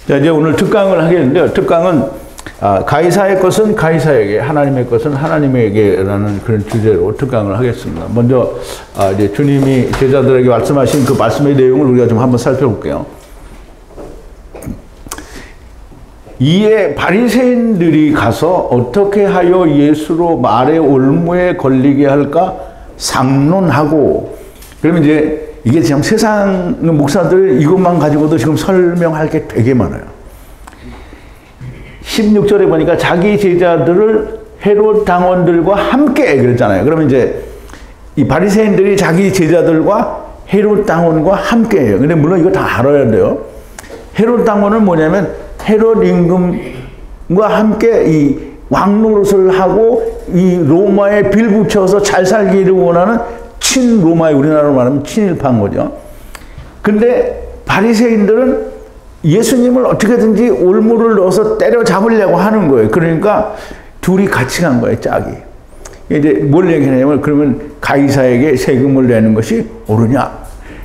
자, 이제 오늘 특강을 하겠는데요. 특강은 가이사의 것은 가이사에게, 하나님의 것은 하나님에게라는 그런 주제로 특강을 하겠습니다. 먼저 이제 주님이 제자들에게 말씀하신 그 말씀의 내용을 우리가 좀 한번 살펴볼게요. 이에 바리새인들이 가서 어떻게 하여 예수로 말의 올무에 걸리게 할까 상론하고, 그러면 이제 이게 지금 세상 목사들 이것만 가지고도 지금 설명할 게 되게 많아요. 16절에 보니까 자기 제자들을 헤롯 당원들과 함께 그랬잖아요. 그러면 이제 이 바리새인들이 자기 제자들과 헤롯 당원과 함께해요. 근데 물론 이거 다 알아야 돼요. 헤롯 당원은 뭐냐면 헤롯 임금과 함께 이 왕노릇을 하고 이 로마에 빌붙여서 잘 살기를 원하는 친로마에, 우리나라로 말하면 친일파인 거죠. 근데 바리새인들은 예수님을 어떻게든지 올무를 넣어서 때려잡으려고 하는 거예요. 그러니까 둘이 같이 간 거예요, 짝이. 이제 뭘 얘기하냐면, 그러면 가이사에게 세금을 내는 것이 옳으냐.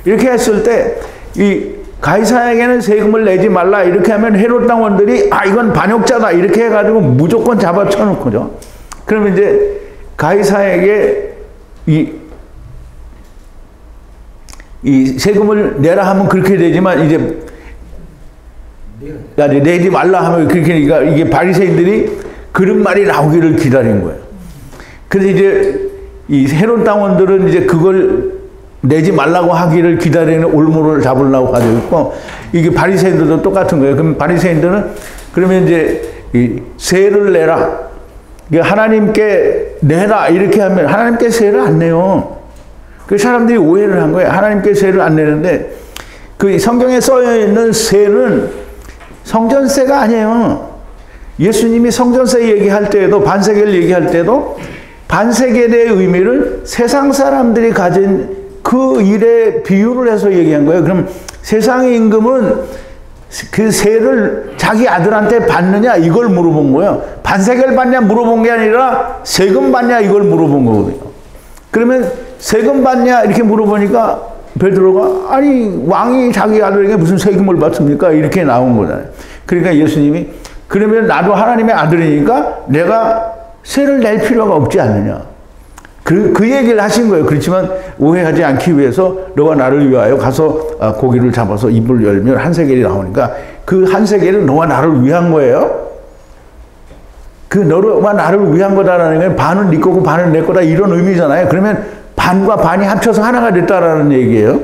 이렇게 했을 때, 이 가이사에게는 세금을 내지 말라. 이렇게 하면 헤롯 당원들이, 이건 반역자다. 이렇게 해가지고 무조건 잡아쳐놓고죠. 그러면 이제 가이사에게 이 세금을 내라 하면 그렇게 되지만, 이제 내지 말라 하면 그렇게, 이게 바리새인들이 그런 말이 나오기를 기다린 거예요. 그래서 이제 이 헤롯 당원들은 이제 그걸 내지 말라고 하기를 기다리는 올무를 잡으려고 가지고 있고, 이게 바리새인들도 똑같은 거예요. 그럼 바리새인들은 그러면 이제 이 세를 내라, 하나님께 내라 이렇게 하면 하나님께 세를 안 내요. 그 사람들이 오해를 한 거예요. 하나님께 세를 안 내는데, 그 성경에 써 있는 세는 성전세가 아니에요. 예수님이 성전세 얘기할 때에도, 반세계를 얘기할 때도 반세계의 의미를 세상 사람들이 가진 그 일에 비유를 해서 얘기한 거예요. 그럼 세상의 임금은 그 세를 자기 아들한테 받느냐 이걸 물어본 거예요. 반세계를 받냐 물어본 게 아니라 세금 받냐 이걸 물어본 거거든요. 그러면 세금 받냐 이렇게 물어보니까 베드로가, 아니 왕이 자기 아들에게 무슨 세금을 받습니까? 이렇게 나온 거잖아요. 그러니까 예수님이, 그러면 나도 하나님의 아들이니까 내가 세를 낼 필요가 없지 않느냐. 그 얘기를 하신 거예요. 그렇지만 오해하지 않기 위해서 너가 나를 위하여 가서 고기를 잡아서 입을 열면 한 세겔이 나오니까 그 한 세겔은 너와 나를 위한 거예요. 그 너와 나를 위한 거다라는 건 반은 네 거고 반은 내 거다 이런 의미잖아요. 그러면 반과 반이 합쳐서 하나가 됐다라는 얘기예요.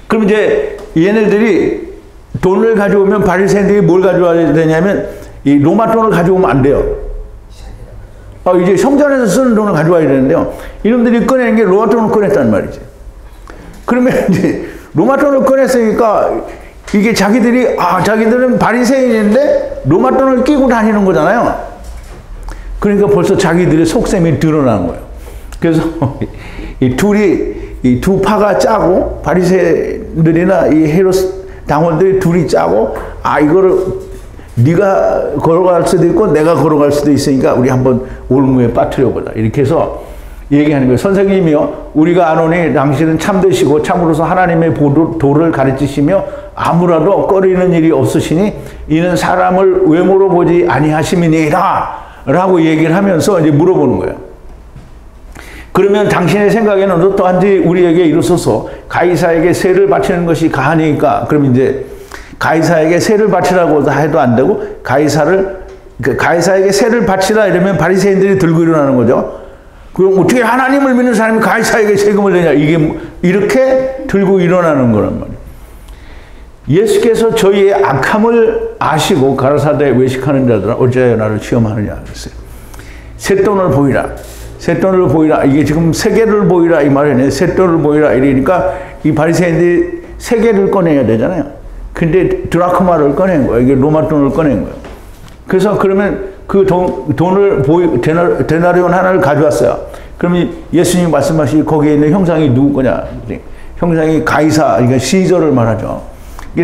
그럼 이제 얘네들이 돈을 가져오면 바리새인들이 뭘 가져와야 되냐면 이 로마 돈을 가져오면 안 돼요. 이제 성전에서 쓰는 돈을 가져와야 되는데요. 이놈들이 꺼내는 게 로마 돈을 꺼냈단 말이죠. 그러면 이제 로마 돈을 꺼냈으니까 이게 자기들은 바리새인인데 로마 돈을 끼고 다니는 거잖아요. 그러니까 벌써 자기들의 속셈이 드러난 거예요. 그래서 이 두 파가 짜고, 바리새인들이나 이 헤롯 당원들이 둘이 짜고, 이거를 네가 걸어갈 수도 있고 내가 걸어갈 수도 있으니까 우리 한번 올무에 빠뜨려 보자. 이렇게 해서 얘기하는 거예요. 선생님이요, 우리가 아노니 당신은 참되시고 참으로서 하나님의 도를 가르치시며 아무라도 꺼리는 일이 없으시니 이는 사람을 외모로 보지 아니하심이니이다 라고 얘기를 하면서 이제 물어보는 거예요. 그러면 당신의 생각에는 어떠한지 우리에게 이르소서. 가이사에게 세를 바치는 것이 가하니까. 그러면 이제 가이사에게 세를 바치라고 해도 안 되고, 가이사에게 세를 바치라 이러면 바리새인들이 들고 일어나는 거죠. 그럼 어떻게 하나님을 믿는 사람이 가이사에게 세금을 내냐, 이게 이렇게 들고 일어나는 거란 말이에요. 예수께서 저희의 악함을 아시고 가라사대 외식하는 자들아 어찌하여 나를 시험하느냐 그랬어요. 쇳돈을 보이라, 쇳돈을 보이라. 이게 지금 세계를 보이라 이 말이네. 쇳돈을 보이라 이러니까 이 바리새인들이 세계를 꺼내야 되잖아요. 근데 드라크마를 꺼낸 거예요. 이게 로마 돈을 꺼낸 거예요. 그래서 그러면 그 돈을 데나리온 하나를 가져왔어요. 그러면 예수님이 말씀하신 거기에 있는 형상이 누구 거냐? 형상이 가이사, 그러니까 시저를 말하죠.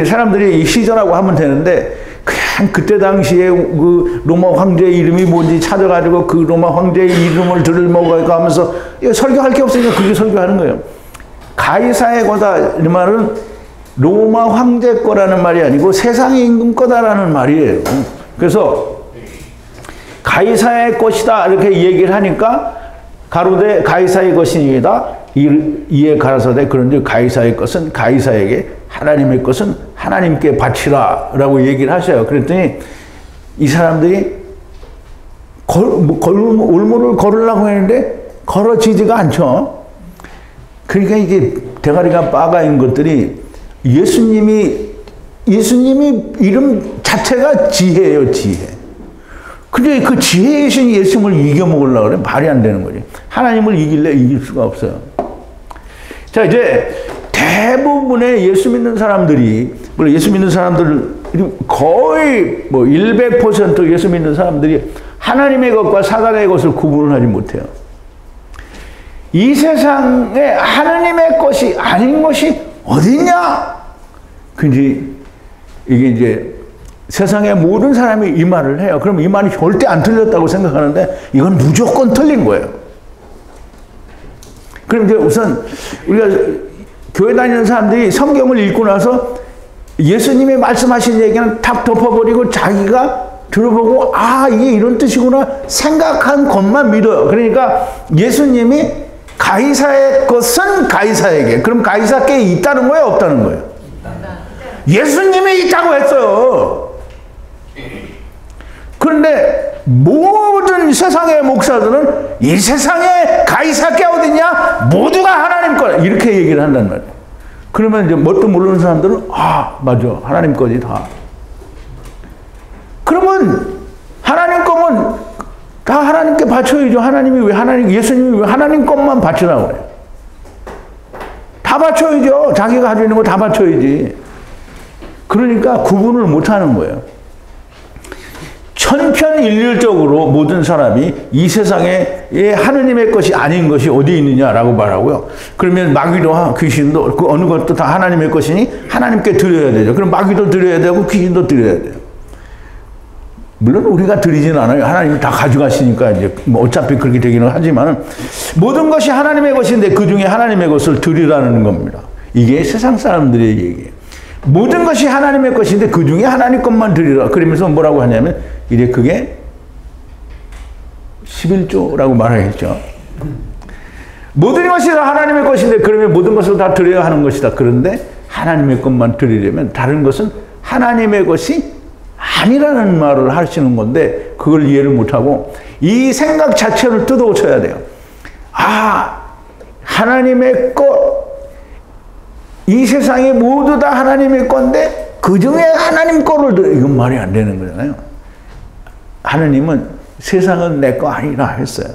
사람들이 이 시저라고 하면 되는데, 그냥 그때 당시에 그 로마 황제의 이름이 뭔지 찾아가지고 그 로마 황제의 이름을 들을먹어야 하면서 설교할 게 없으니까 그게 설교하는 거예요. 가이사의 거다 이 말은 로마 황제 거라는 말이 아니고 세상의 임금 거다라는 말이에요. 그래서 가이사의 것이다 이렇게 얘기를 하니까 가로되 가이사의 것이니이다 이에 가라사대 그런데 가이사의 것은 가이사에게 하나님의 것은 하나님께 바치라 라고 얘기를 하셔요. 그랬더니 이 사람들이 올무를 걸으려고 했는데 걸어지지가 않죠. 그러니까 이게 대가리가 빠가인 것들이 예수님이 이름 자체가 지혜예요, 지혜. 근데 그 지혜이신 예수님을 이겨먹으려고 그래? 말이 안 되는 거지. 하나님을 이길 수가 없어요. 자, 이제 대부분의 예수 믿는 사람들이, 물론 예수 믿는 사람들 거의 뭐 100% 예수 믿는 사람들이 하나님의 것과 사단의 것을 구분을 하지 못해요. 이 세상에 하나님의 것이 아닌 것이 어딨냐? 근데 이게 이제 세상의 모든 사람이 이 말을 해요. 그럼 이 말이 절대 안 틀렸다고 생각하는데 이건 무조건 틀린 거예요. 그럼 이제 우선 우리가 교회 다니는 사람들이 성경을 읽고 나서 예수님이 말씀하신 얘기는 탁 덮어버리고 자기가 들어보고 아 이게 이런 뜻이구나 생각한 것만 믿어요. 그러니까 예수님이 가이사의 것은 가이사에게 그럼 가이사께 있다는 거예요? 없다는 거예요? 예수님이 있다고 했어요. 그런데 모든 세상의 목사들은 이 세상에 가이사께 어딨냐? 모두가 하나님 거다. 이렇게 얘기를 한단 말이에요. 그러면 이제 뭣도 모르는 사람들은 아 맞아 하나님 거지 다. 그러면 하나님 거면 다 하나님께 바쳐야죠. 하나님이 왜 예수님이 왜 하나님 것만 바치라고 그래요? 다 바쳐야죠. 자기가 가지고 있는 거 다 바쳐야지. 그러니까 구분을 못 하는 거예요. 천편일률적으로 모든 사람이 이 세상에 하느님의 것이 아닌 것이 어디 있느냐라고 말하고요. 그러면 마귀도 귀신도 그 어느 것도 다 하나님의 것이니 하나님께 드려야 되죠. 그럼 마귀도 드려야 되고 귀신도 드려야 돼요. 물론 우리가 드리진 않아요. 하나님이 다 가져가시니까 이제 뭐 어차피 그렇게 되기는 하지만 모든 것이 하나님의 것인데 그 중에 하나님의 것을 드리라는 겁니다. 이게 세상 사람들의 얘기예요. 모든 것이 하나님의 것인데 그 중에 하나님 것만 드리라. 그러면서 뭐라고 하냐면 이제 그게 11조라고 말하겠죠. 모든 것이 다 하나님의 것인데 그러면 모든 것을 다 드려야 하는 것이다. 그런데 하나님의 것만 드리려면 다른 것은 하나님의 것이 아니라는 말을 하시는 건데 그걸 이해를 못하고 이 생각 자체를 뜯어고쳐야 돼요. 아 하나님의 것 이 세상이 모두 다 하나님의 건데 그 중에 하나님 거를 들어 이건 말이 안 되는 거잖아요. 하나님은 세상은 내 거 아니라 했어요.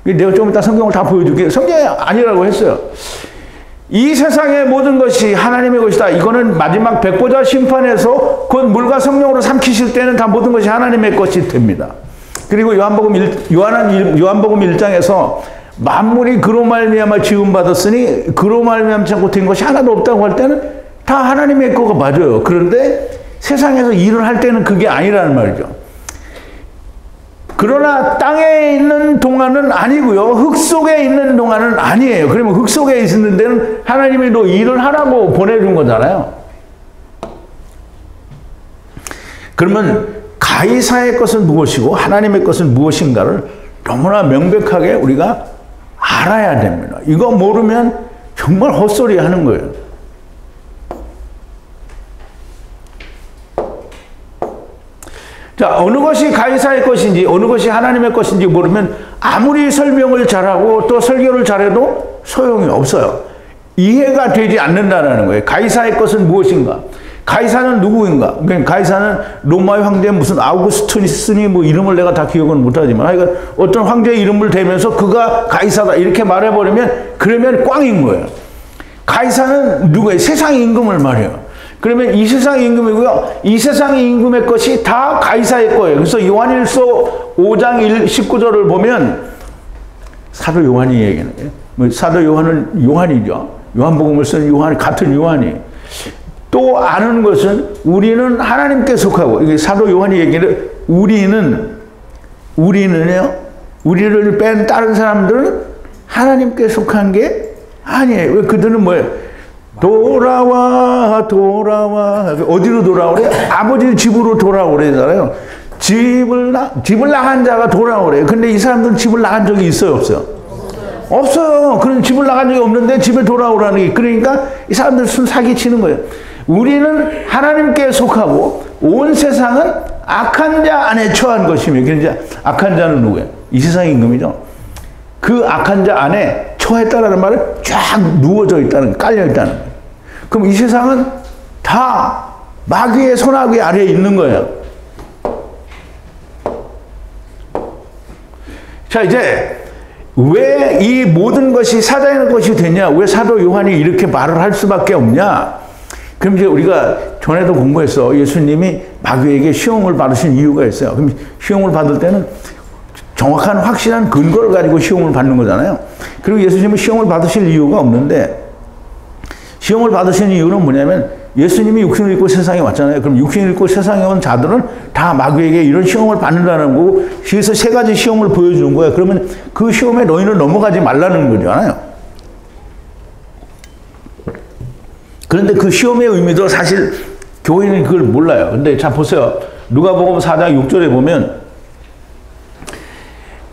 내가 좀 이따 성경을 다 보여줄게요. 성경이 아니라고 했어요. 이 세상의 모든 것이 하나님의 것이다. 이거는 마지막 백보자 심판에서 곧 물과 성령으로 삼키실 때는 다 모든 것이 하나님의 것이 됩니다. 그리고 요한복음 1장에서 만물이 그로 말미암아 지음 받았으니 그로 말미암지 않고 된 것이 하나도 없다고 할 때는 다 하나님의 거가 맞아요. 그런데 세상에서 일을 할 때는 그게 아니라는 말이죠. 그러나 땅에 있는 동안은 아니고요. 흙 속에 있는 동안은 아니에요. 그러면 흙 속에 있는 데는 하나님이 너 일을 하라고 보내준 거잖아요. 그러면 가이사의 것은 무엇이고 하나님의 것은 무엇인가를 너무나 명백하게 우리가 알아야 됩니다. 이거 모르면 정말 헛소리 하는 거예요. 자, 어느 것이 가이사의 것인지 어느 것이 하나님의 것인지 모르면 아무리 설명을 잘하고 또 설교를 잘해도 소용이 없어요. 이해가 되지 않는다는 거예요. 가이사의 것은 무엇인가? 가이사는 누구인가? 가이사는 로마의 황제 무슨 아우구스투스니 뭐 이름을 내가 다 기억은 못하지만 하여간 어떤 황제의 이름을 대면서 그가 가이사다 이렇게 말해버리면 그러면 꽝인 거예요. 가이사는 누구예요? 세상의 임금을 말해요. 그러면 이 세상의 임금이고요. 이 세상의 임금의 것이 다 가이사의 거예요. 그래서 요한일서 5장 19절을 보면 사도 요한이 얘기하는 거예요. 사도 요한은 요한이죠. 요한복음을 쓴 요한 같은 요한이. 또 아는 것은 우리는 하나님께 속하고 이게 사도 요한이 얘기를 우리는요. 우리를 뺀 다른 사람들은 하나님께 속한 게 아니에요. 왜 그들은 뭐예요? 돌아와 돌아와. 어디로 돌아오래? 아버지 집으로 돌아오래잖아요. 집을 나간 자가 돌아오래. 근데 이 사람들은 집을 나간 적이 있어요, 없어요? 없어요. 그런 집을 나간 적이 없는데 집에 돌아오라는 게, 그러니까 이 사람들 순 사기치는 거예요. 우리는 하나님께 속하고 온 세상은 악한 자 안에 처한 것이며, 그러니까 악한 자는 누구예요? 이 세상의 임금이죠. 그 악한 자 안에 처했다라는 말은 쫙 누워져 있다는, 깔려 있다는 거예요. 그럼 이 세상은 다 마귀의 손아귀 아래에 있는 거예요. 자, 이제 왜 이 모든 것이 사단의 것이 되냐? 왜 사도 요한이 이렇게 말을 할 수밖에 없냐? 그럼 이제 우리가 전에도 공부했어. 예수님이 마귀에게 시험을 받으신 이유가 있어요. 그럼 시험을 받을 때는 정확한 확실한 근거를 가지고 시험을 받는 거잖아요. 그리고 예수님은 시험을 받으실 이유가 없는데, 시험을 받으신 이유는 뭐냐면 예수님이 육신을 입고 세상에 왔잖아요. 그럼 육신을 입고 세상에 온 자들은 다 마귀에게 이런 시험을 받는다는 거고, 그래서 세 가지 시험을 보여주는 거예요. 그러면 그 시험에 너희는 넘어가지 말라는 거잖아요. 그런데 그 시험의 의미도 사실 교회는 그걸 몰라요. 근데 자 보세요. 누가복음 4장 6절에 보면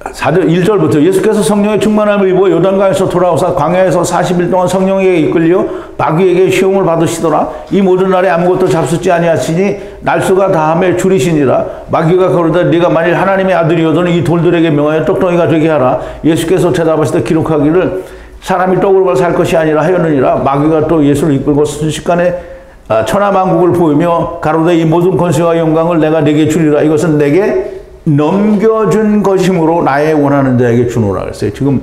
4절 1절부터 예수께서 성령의 충만함을 입어 요단강에서 돌아오사 광야에서 40일 동안 성령에게 이끌려 마귀에게 시험을 받으시더라. 이 모든 날에 아무것도 잡숫지 아니하시니 날수가 다함에 줄이시니라. 마귀가 그러다 네가 만일 하나님의 아들이어도는 이 돌들에게 명하여 떡덩이가 되게 하라. 예수께서 대답하시되 기록하기를 사람이 떡으로만 살 것이 아니라 하였느니라. 마귀가 또 예수를 이끌고 순식간에 천하만국을 보이며 가로되 이 모든 권세와 영광을 내가 네게 주리라. 이것은 내게 넘겨준 것이므로 나의 원하는 자에게 주노라 그랬어요. 지금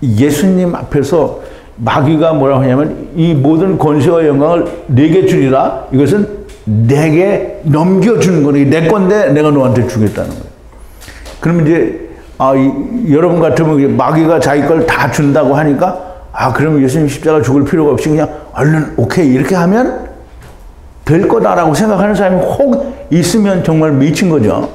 예수님 앞에서 마귀가 뭐라고 하냐면 이 모든 권세와 영광을 내게 주리라. 이것은 내게 넘겨준 거니 내 건데 내가 너한테 주겠다는 거예요. 그러면 이제 여러분 같으면 마귀가 자기 걸 다 준다고 하니까 그러면 예수님 십자가 죽을 필요가 없이 그냥 얼른 오케이 이렇게 하면 될 거다라고 생각하는 사람이 혹 있으면 정말 미친 거죠.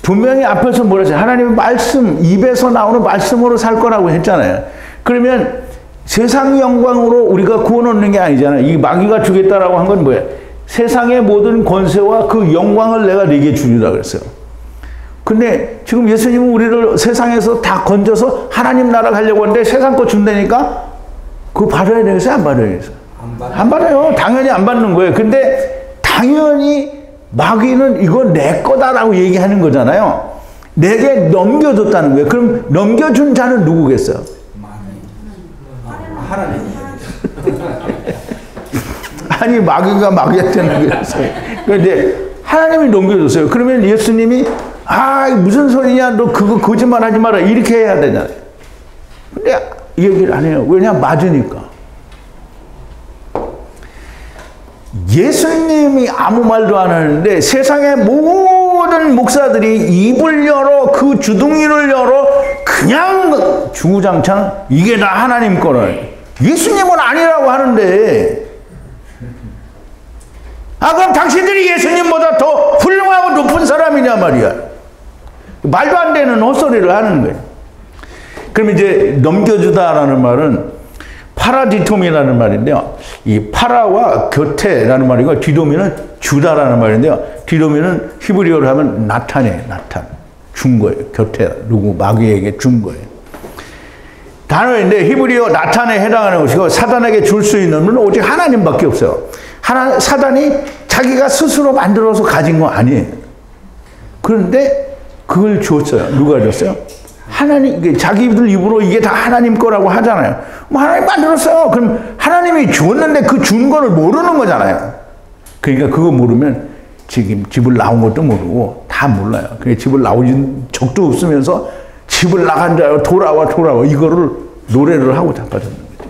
분명히 앞에서 뭐라 했어요? 하나님의 말씀, 입에서 나오는 말씀으로 살 거라고 했잖아요. 그러면 세상 영광으로 우리가 구원 얻는 게 아니잖아요. 이 마귀가 주겠다라고 한 건 뭐예요? 세상의 모든 권세와 그 영광을 내가 네게 주리라 그랬어요. 근데 지금 예수님은 우리를 세상에서 다 건져서 하나님 나라 가려고 하는데 세상 거 준다니까 그거 받아야 되겠어요? 안 받아야 되겠어요? 안 받아요. 당연히 안 받는 거예요. 근데 당연히 마귀는 이거 내 거다라고 얘기하는 거잖아요. 내게 넘겨줬다는 거예요. 그럼 넘겨준 자는 누구겠어요? 하나님. 아니 마귀가 마귀한테 넘겨줬어요. 그런데 하나님이 넘겨줬어요. 그러면 예수님이 무슨 소리냐, 너 그거 거짓말 하지 마라 이렇게 해야 되잖아요. 근데 얘기를 안 해요. 왜냐면 맞으니까. 예수님이 아무 말도 안 하는데 세상의 모든 목사들이 입을 열어 그 주둥이를 열어 그냥 주구장창 이게 다 하나님 거래. 예수님은 아니라고 하는데 그럼 당신들이 예수님보다 더 훌륭하고 높은 사람이냐 말이야. 말도 안 되는 헛소리를 하는 거예요. 그럼 이제 넘겨주다라는 말은 파라디톰이라는 말인데요. 이 파라와 곁에라는 말이고 디도미는 주다라는 말인데요. 디도미는 히브리어로 하면 나탄이에요. 나탄. 준 거예요. 곁에 누구 마귀에게 준 거예요. 단어인데 히브리어 나탄에 해당하는 것이고 사단에게 줄 수 있는 건 오직 하나님밖에 없어요. 사단이 자기가 스스로 만들어서 가진 거 아니에요. 그런데 그걸 줬어요. 누가 줬어요? 하나님, 자기들 입으로 이게 다 하나님 거라고 하잖아요. 뭐 하나님 만들었어요. 그럼 하나님이 줬는데 그 준 거를 모르는 거잖아요. 그러니까 그거 모르면 지금 집을 나온 것도 모르고 다 몰라요. 그러니까 집을 나온 적도 없으면서 집을 나간 자여 돌아와 이거를 노래를 하고 자빠졌는 거죠.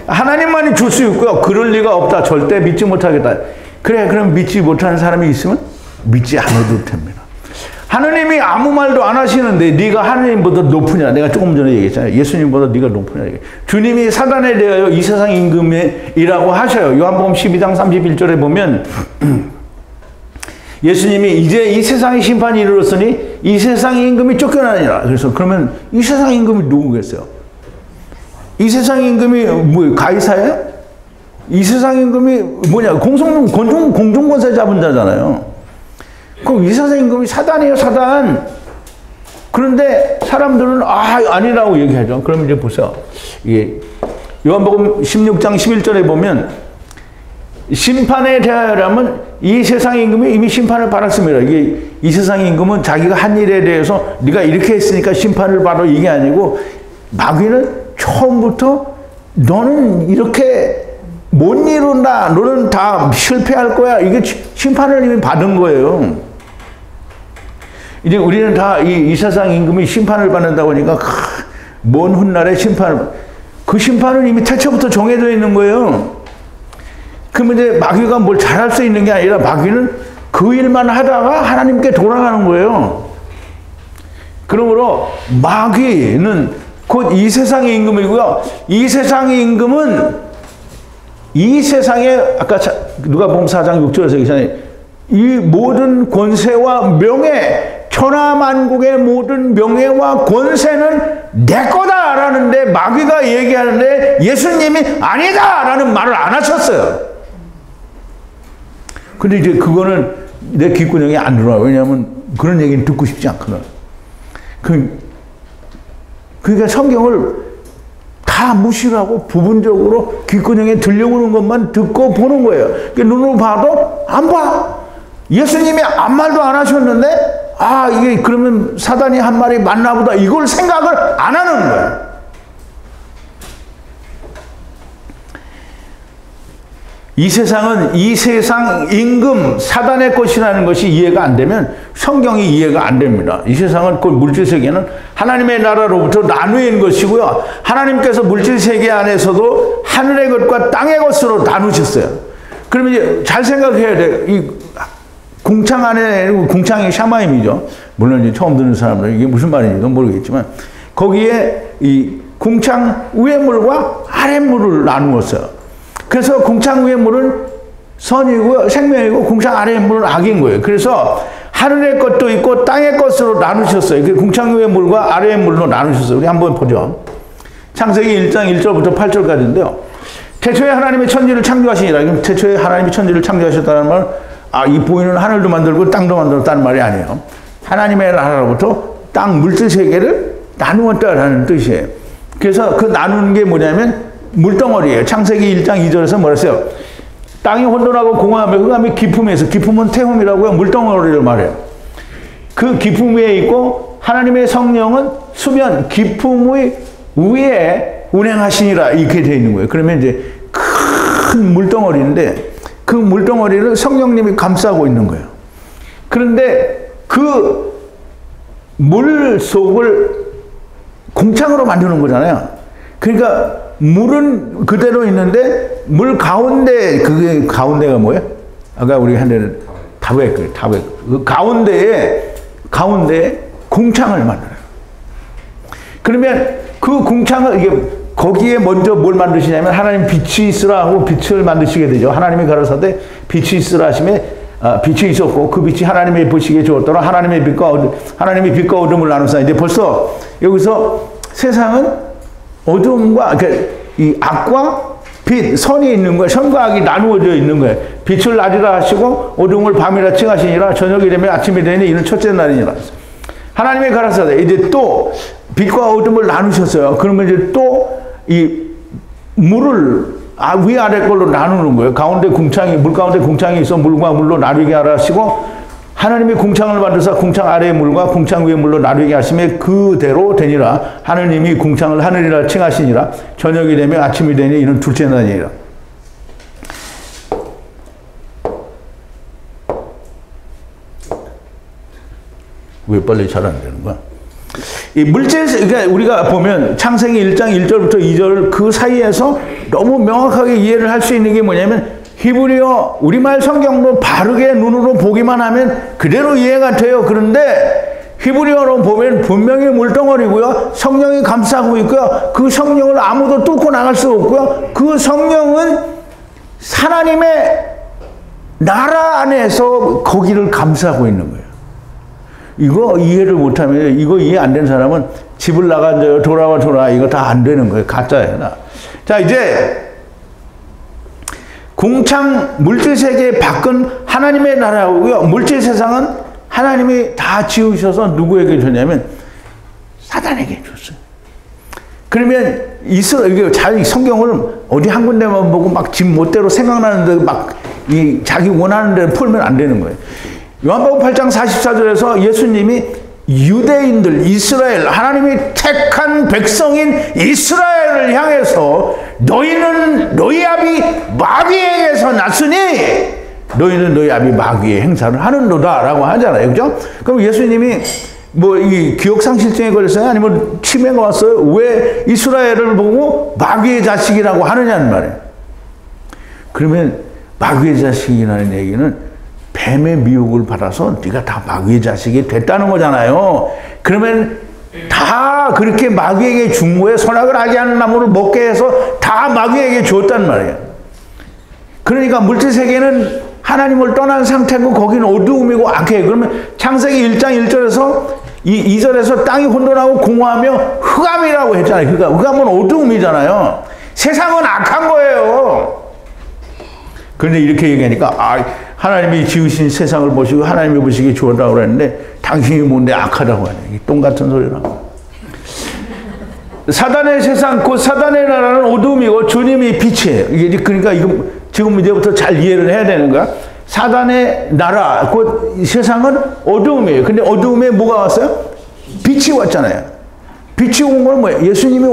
하나님만이 줄 수 있고요. 그럴 리가 없다. 절대 믿지 못하겠다. 그래, 그럼 믿지 못하는 사람이 있으면 믿지 않아도 됩니다. 하나님이 아무 말도 안 하시는데 네가 하나님보다 높으냐? 내가 조금 전에 얘기했잖아요. 예수님보다 네가 높으냐? 주님이 사단에 대하여 이 세상 임금이라고 하셔요. 요한복음 12장 31절에 보면 예수님이 이제 이 세상의 심판이 이르렀으니 이 세상의 임금이 쫓겨나니라. 그래서 그러면 이 세상의 임금이 누구겠어요? 이 세상 임금이 뭐 가이사예요? 이 세상 임금이 뭐냐? 공중권세 잡은 자잖아요. 그럼 이 세상 임금이 사단이에요, 사단. 그런데 사람들은 아니라고 얘기하죠. 그럼 이제 보세요. 이게 요한복음 16장 11절에 보면 심판에 대하여라면 이 세상 임금이 이미 심판을 받았습니다. 이게 이 세상 임금은 자기가 한 일에 대해서 네가 이렇게 했으니까 심판을 받아 이게 아니고 마귀는 처음부터 너는 이렇게 못 이룬다. 너는 다 실패할 거야. 이게 심판을 이미 받은 거예요. 이제 우리는 다 이 세상 임금이 심판을 받는다고 하니까 먼 훗날에 그 심판은 이미 태초부터 정해져 있는 거예요. 그러면 이제 마귀가 뭘 잘할 수 있는 게 아니라 마귀는 그 일만 하다가 하나님께 돌아가는 거예요. 그러므로 마귀는 곧 이 세상의 임금이고요. 이 세상의 임금은 이 세상에 아까 누가복음 4장 6절에서 얘기하잖아요. 이 모든 권세와 명예, 천하만국의 모든 명예와 권세는 내 거다라는데 마귀가 얘기하는데 예수님이 아니다라는 말을 안 하셨어요. 근데 이제 그거는 내 귓구녕에 안 들어와요. 왜냐하면 그런 얘기는 듣고 싶지 않거든. 그러니까 성경을 다 무시하고 부분적으로 귓구녕에 들려오는 것만 듣고 보는 거예요. 그러니까 눈으로 봐도 안 봐. 예수님이 아무 말도 안 하셨는데 이게 그러면 사단이 한 말이 맞나 보다 이걸 생각을 안 하는 거예요. 이 세상은 이 세상 임금 사단의 것이라는 것이 이해가 안 되면 성경이 이해가 안 됩니다. 이 세상은 그 물질세계는 하나님의 나라로부터 나누인 것이고요. 하나님께서 물질세계 안에서도 하늘의 것과 땅의 것으로 나누셨어요. 그러면 이제 잘 생각해야 돼. 이 궁창 안에, 궁창이 샤마임이죠. 물론 이제 처음 듣는 사람들은 이게 무슨 말인지도 모르겠지만 거기에 이 궁창 위의 물과 아래 물을 나누었어요. 그래서 궁창 위의 물은 선이고요, 생명이고 궁창 아래의 물은 악인 거예요. 그래서 하늘의 것도 있고 땅의 것으로 나누셨어요. 궁창 위의 물과 아래의 물로 나누셨어요. 우리 한번 보죠. 창세기 1장 1절부터 8절까지인데요. 태초에 하나님의 천지를 창조하시니라. 태초에 하나님이 천지를 창조하셨다는 말은 이 보이는 하늘도 만들고 땅도 만들었다는 말이 아니에요. 하나님의 나라로부터 땅 물질 세계를 나누었다라는 뜻이에요. 그래서 그 나누는 게 뭐냐면 물덩어리예요. 창세기 1장 2절에서 뭐라 했어요? 땅이 혼돈하고 공허하며 흑암이 기품에 있어. 기품은 태움이라고요. 물덩어리를 말해요. 그 기품 위에 있고 하나님의 성령은 수면 기품의 위에 운행하시니라 이렇게 되어 있는 거예요. 그러면 이제 큰 물덩어리인데 그 물덩어리를 성령님이 감싸고 있는 거예요. 그런데 그 물 속을 공창으로 만드는 거잖아요. 그러니까 물은 그대로 있는데 물 가운데 그게 가운데가 뭐예요? 아까 우리 한 데는 타백. 그 가운데에 궁창을 만들어요. 그러면 그 궁창을 이게 거기에 먼저 뭘 만드시냐면 하나님 빛이 있으라 하고 빛을 만드시게 되죠. 하나님이 가라사대 빛이 있으라 하심에 빛이 있었고 그 빛이 하나님의 보시기에 좋았더라. 하나님이 빛과 어둠을 나누사. 이제 벌써 여기서 세상은 어둠과 그러니까 이 악과 빛, 선이 있는 거예요. 선과 악이 나누어져 있는 거예요. 빛을 낮이라 하시고 어둠을 밤이라 칭하시니라. 저녁이 되면 아침이 되니 이는 첫째 날이니라. 하나님의 가라사대 이제 또 빛과 어둠을 나누셨어요. 그러면 이제 또 이 물을 위아래 걸로 나누는 거예요. 가운데 궁창이, 물 가운데 궁창이 있어 물과 물로 나누게 하시고 하나님이 궁창을 만드사 궁창 아래의 물과 궁창 위의 물로 나누게 하심에 그대로 되니라. 하느님이 궁창을 하늘이라 칭하시니라. 저녁이 되면 아침이 되니 이는 둘째 날이니라. 왜 빨리 잘 안 되는 거야? 이 물질, 그러니까 우리가 보면 창세기 1장 1절부터 2절 그 사이에서 너무 명확하게 이해를 할 수 있는 게 뭐냐면 히브리어, 우리말 성경도 바르게 눈으로 보기만 하면 그대로 이해가 돼요. 그런데 히브리어로 보면 분명히 물덩어리고요. 성령이 감싸고 있고요. 그 성령을 아무도 뚫고 나갈 수 없고요. 그 성령은 하나님의 나라 안에서 거기를 감싸고 있는 거예요. 이거 이해를 못하면, 이거 이해 안 된 사람은 집을 나가줘요. 돌아와. 이거 다 안 되는 거예요. 가짜예요. 자, 이제 궁창 물질세계 밖은 하나님의 나라고요. 물질 세상은 하나님이 다 지으셔서 누구에게 줬냐면 사단에게 줬어요. 그러면 이게 자기 성경을 어디 한 군데만 보고 막 집 멋대로 생각나는데 막 자기 원하는 대로 풀면 안 되는 거예요. 요한복음 8장 44절에서 예수님이 유대인들, 이스라엘, 하나님이 택한 백성인 이스라엘을 향해서 너희는 너희 아비 마귀에게서 났으니 너희는 너희 아비 마귀의 행사를 하는도다 라고 하잖아요. 그죠? 그럼 예수님이 뭐 이 기억상실증에 걸렸어요? 아니면 치매가 왔어요? 왜 이스라엘을 보고 마귀의 자식이라고 하느냐는 말이에요. 그러면 마귀의 자식이라는 얘기는 뱀의 미혹을 받아서 네가 다 마귀의 자식이 됐다는 거잖아요. 그러면 다 그렇게 마귀에게 준 거에 선악을 알게 하는 나무를 먹게 해서 다 마귀에게 줬단 말이에요. 그러니까 물질세계는 하나님을 떠난 상태고 거기는 어두움이고 악해. 그러면 창세기 1장 1절에서 2절에서 땅이 혼돈하고 공허하며 흑암이라고 했잖아요. 그러니까 흑암은 어두움이잖아요. 세상은 악한 거예요. 그런데 이렇게 얘기하니까 하나님이 지으신 세상을 보시고 하나님이 보시기에 좋다고 그랬는데 당신이 뭔데 악하다고 하네. 똥 같은 소리라고. 사단의 세상, 곧 사단의 나라는 어둠이고 주님이 빛이에요. 이게 그러니까 이거 지금 이제부터 잘 이해를 해야 되는 거야. 사단의 나라, 곧 세상은 어두움이에요. 근데 어두움에 뭐가 왔어요? 빛이 왔잖아요. 빛이 온 건 뭐예요? 예수님이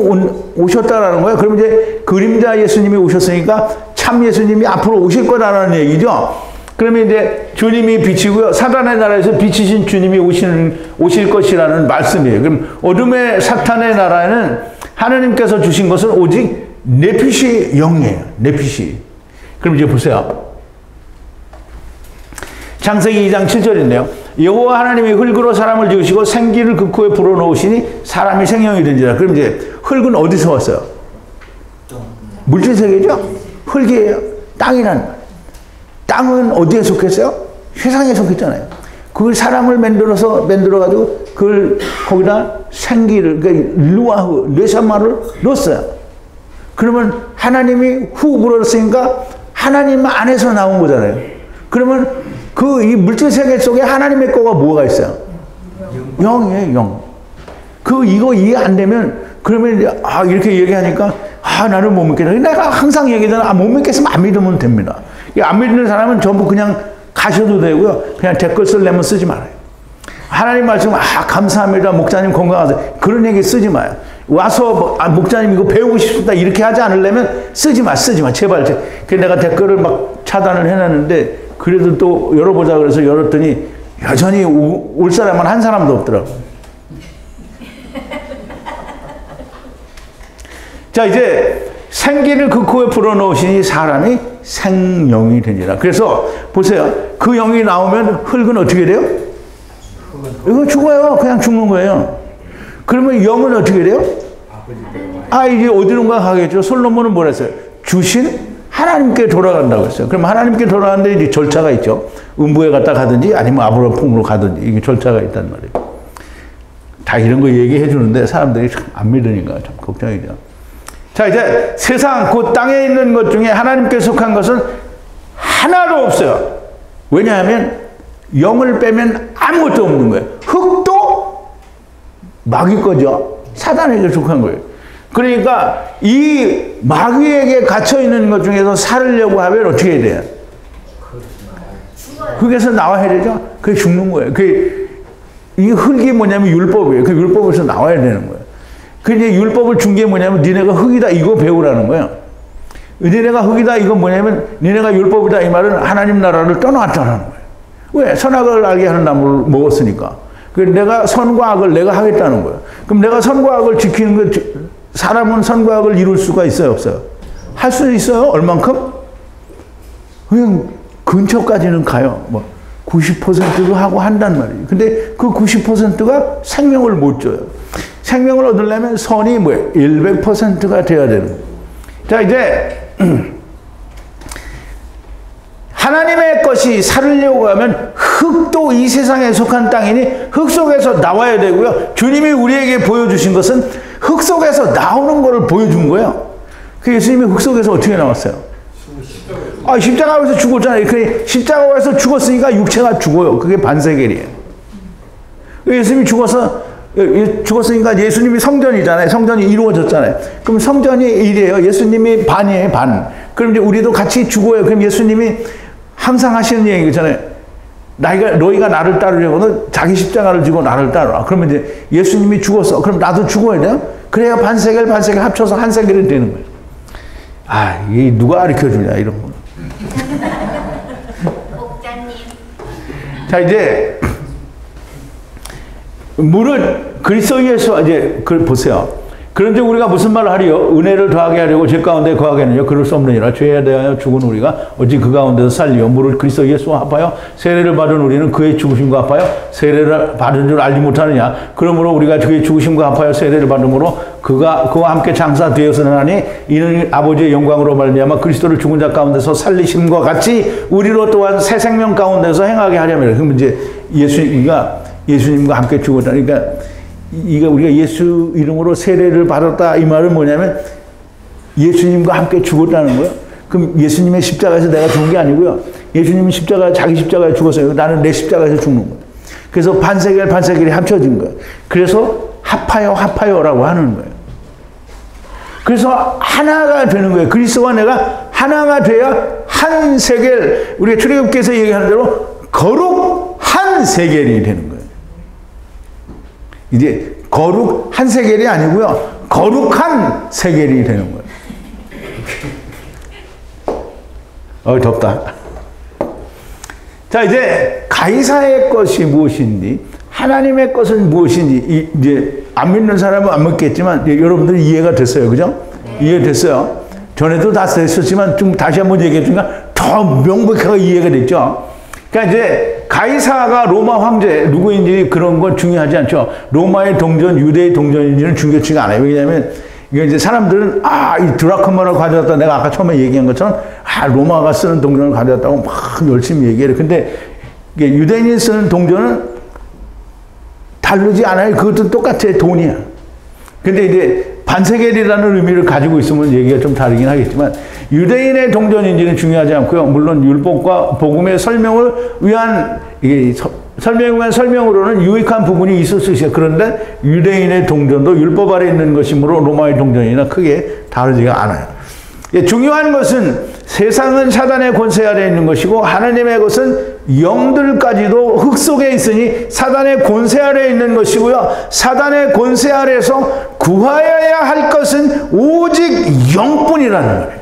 오셨다라는 거예요. 그럼 이제 그림자 예수님이 오셨으니까 참 예수님이 앞으로 오실 거라는 얘기죠. 그러면 이제 주님이 빛이고요. 사단의 나라에서 빛이신 주님이 오실 것이라는 말씀이에요. 그럼 어둠의 사탄의 나라에는 하나님께서 주신 것은 오직 네피시 영이에요. 네피시. 그럼 이제 보세요. 창세기 2장 7절인데요. 여호와 하나님이 흙으로 사람을 지으시고 생기를 그 코에 불어넣으시니 사람이 생명이 된지라. 그럼 이제 흙은 어디서 왔어요? 물질세계죠? 흙이에요. 땅이란 말. 땅은 어디에 속했어요? 세상에 속했잖아요. 그걸 사람을 만들어가지고 그걸 거기다 생기를, 그러니까 루아흐, 뇌산마를 넣었어요. 그러면 하나님이 후 불었으니까 하나님 안에서 나온 거잖아요. 그러면 이 물질세계 속에 하나님의 거가 뭐가 있어요? 영이에요, 영. 이거 이해 안 되면, 그러면 이제, 이렇게 얘기하니까, 나는 못 믿겠다. 내가 항상 얘기하잖아. 못 믿겠으면 안 믿으면 됩니다. 안 믿는 사람은 전부 그냥 가셔도 되고요. 그냥 댓글 쓰려면 쓰지 말아요. 하나님 말씀, 감사합니다. 목사님 건강하세요. 그런 얘기 쓰지 마요. 와서, 목사님 이거 배우고 싶다. 이렇게 하지 않으려면 쓰지 마. 제발. 그래서 내가 댓글을 막 차단을 해놨는데, 그래도 또 열어보자 그래서 열었더니 여전히 올 사람은 한 사람도 없더라고. 자, 이제 생기를 그 코에 불어넣으시니 사람이 생명이 되니라. 그래서 보세요. 그 영이 나오면 흙은 어떻게 돼요? 이거 죽어요. 그냥 죽는 거예요. 그러면 영은 어떻게 돼요? 이제 어디론가 가겠죠. 솔로몬은 뭐라 했어요? 주신 하나님께 돌아간다고 했어요. 그럼 하나님께 돌아가는데 이제 절차가 있죠. 음부에 갔다 가든지 아니면 아브라함 품으로 가든지 이게 절차가 있단 말이에요. 다 이런 거 얘기해 주는데 사람들이 참 안 믿으니까 참 걱정이죠. 자, 이제 세상 곧 땅에 있는 것 중에 하나님께 속한 것은 하나도 없어요. 왜냐하면 영을 빼면 아무것도 없는 거예요. 흙도 마귀 거죠. 사단에게 속한 거예요. 그러니까 이 마귀에게 갇혀 있는 것 중에서 살으려고 하면 어떻게 해야 돼요? 흙에서 나와야 되죠. 그게 죽는 거예요. 이 흙이 뭐냐면 율법이에요. 그 율법에서 나와야 되는 거예요. 근데 율법을 준 게 뭐냐면 니네가 흙이다 이거 배우라는 거예요. 니네가 흙이다 이건 뭐냐면 니네가 율법이다 이 말은 하나님 나라를 떠나왔다는 거예요. 왜? 선악을 알게 하는 나무를 먹었으니까. 내가 선과 악을 내가 하겠다는 거예요. 그럼 내가 선과 악을 지키는 거 사람은 선과 악을 이룰 수가 있어요, 없어요? 할 수 있어요? 얼만큼? 그냥 근처까지는 가요. 90%도 하고 한단 말이에요. 근데 그 90%가 생명을 못 줘요. 생명을 얻으려면 선이 100%가 돼야 되는 거예요. 자, 이제 하나님의 것이 살으려고 하면 흙 흙도 이 세상에 속한 땅이니 흙 속에서 나와야 되고요. 주님이 우리에게 보여주신 것은 흙 속에서 나오는 것을 보여준 거예요. 그 예수님이 흙 속에서 어떻게 나왔어요? 십자가에서 죽었잖아요. 그 십자가에서 죽었으니까 육체가 죽어요. 그게 반세겔이에요. 예수님이 죽었으니까 예수님이 성전이잖아요. 성전이 이루어졌잖아요. 그럼 성전이 1이에요. 예수님이 반이에요. 반. 그럼 이제 우리도 같이 죽어요. 그럼 예수님이 항상 하시는 얘기잖아요. 너희가 나를 따르려고는 자기 십자가를 지고 나를 따르라. 그러면 이제 예수님이 죽었어. 그럼 나도 죽어야 돼요? 그래야 반세겔 합쳐서 한 세겔이 되는 거예요. 이게 누가 가르쳐 주냐, 이런 거. 목사님. 자, 이제, 물은 그리스도 예수, 이제, 그걸 보세요. 그런데 우리가 무슨 말을 하리요? 은혜를 더하게 하려고 죄 가운데 거하겠느냐? 그럴 수 없느니라. 죄에 대하여 죽은 우리가 어찌 그 가운데서 살리요? 물을 그리스도 예수와 합하여 세례를 받은 우리는 그의 죽으심과 합하여 세례를 받은 줄 알지 못하느냐? 그러므로 우리가 그의 죽으심과 합하여 세례를 받음으로 그와 함께 장사되었으나니 이는 아버지의 영광으로 말미암아 그리스도를 죽은 자 가운데서 살리심과 같이 우리로 또한 새 생명 가운데서 행하게 하려면, 그럼 이제 예수님과 함께 죽었다. 그러니까 우리가 예수 이름으로 세례를 받았다, 이 말은 뭐냐면 예수님과 함께 죽었다는 거예요. 그럼 예수님의 십자가에서 내가 죽은 게 아니고요. 예수님은 자기 십자가에 죽었어요. 나는 내 십자가에서 죽는 거예요. 그래서 반세겔이 합쳐진 거예요. 그래서 합하여라고 하는 거예요. 그래서 하나가 되는 거예요. 그리스도와 내가 하나가 돼야 한 세겔, 우리가 출애굽기에서 얘기하는 대로 거룩 한 세겔이 되는 거예요. 이제 거룩 한 세겔이 아니고요. 거룩한 세겔이 되는 거예요. 덥다. 자, 이제 가이사의 것이 무엇인지, 하나님의 것은 무엇인지, 이제 안 믿는 사람은 안 믿겠지만 여러분들이 이해가 됐어요. 그죠? 이해됐어요. 전에도 다 됐었지만 좀 다시 한번 얘기해 주니까 더 명백하게 이해가 됐죠. 그러니까 이제 가이사가 로마 황제 누구인지 그런 건 중요하지 않죠. 로마의 동전, 유대의 동전인지는 중요치가 않아요. 왜냐하면 이게 이제 사람들은 이 드라크마를 가져왔다. 내가 아까 처음에 얘기한 것처럼 로마가 쓰는 동전을 가져왔다고 막 열심히 얘기해요. 근데 이게 유대인이 쓰는 동전은 다르지 않아요. 그것도 똑같아. 돈이야. 근데 이제 반세겔이라는 의미를 가지고 있으면 얘기가 좀 다르긴 하겠지만 유대인의 동전인지는 중요하지 않고요. 물론 율법과 복음의 설명을 위한 설명으로는 유익한 부분이 있을 수 있어요. 그런데 유대인의 동전도 율법 아래 있는 것이므로 로마의 동전이나 크게 다르지가 않아요. 중요한 것은 세상은 사단의 권세 아래 있는 것이고 하나님의 것은 영들까지도 흙 속에 있으니 사단의 권세 아래 있는 것이고요. 사단의 권세 아래에서 구하여야 할 것은 오직 영뿐이라는 거예요.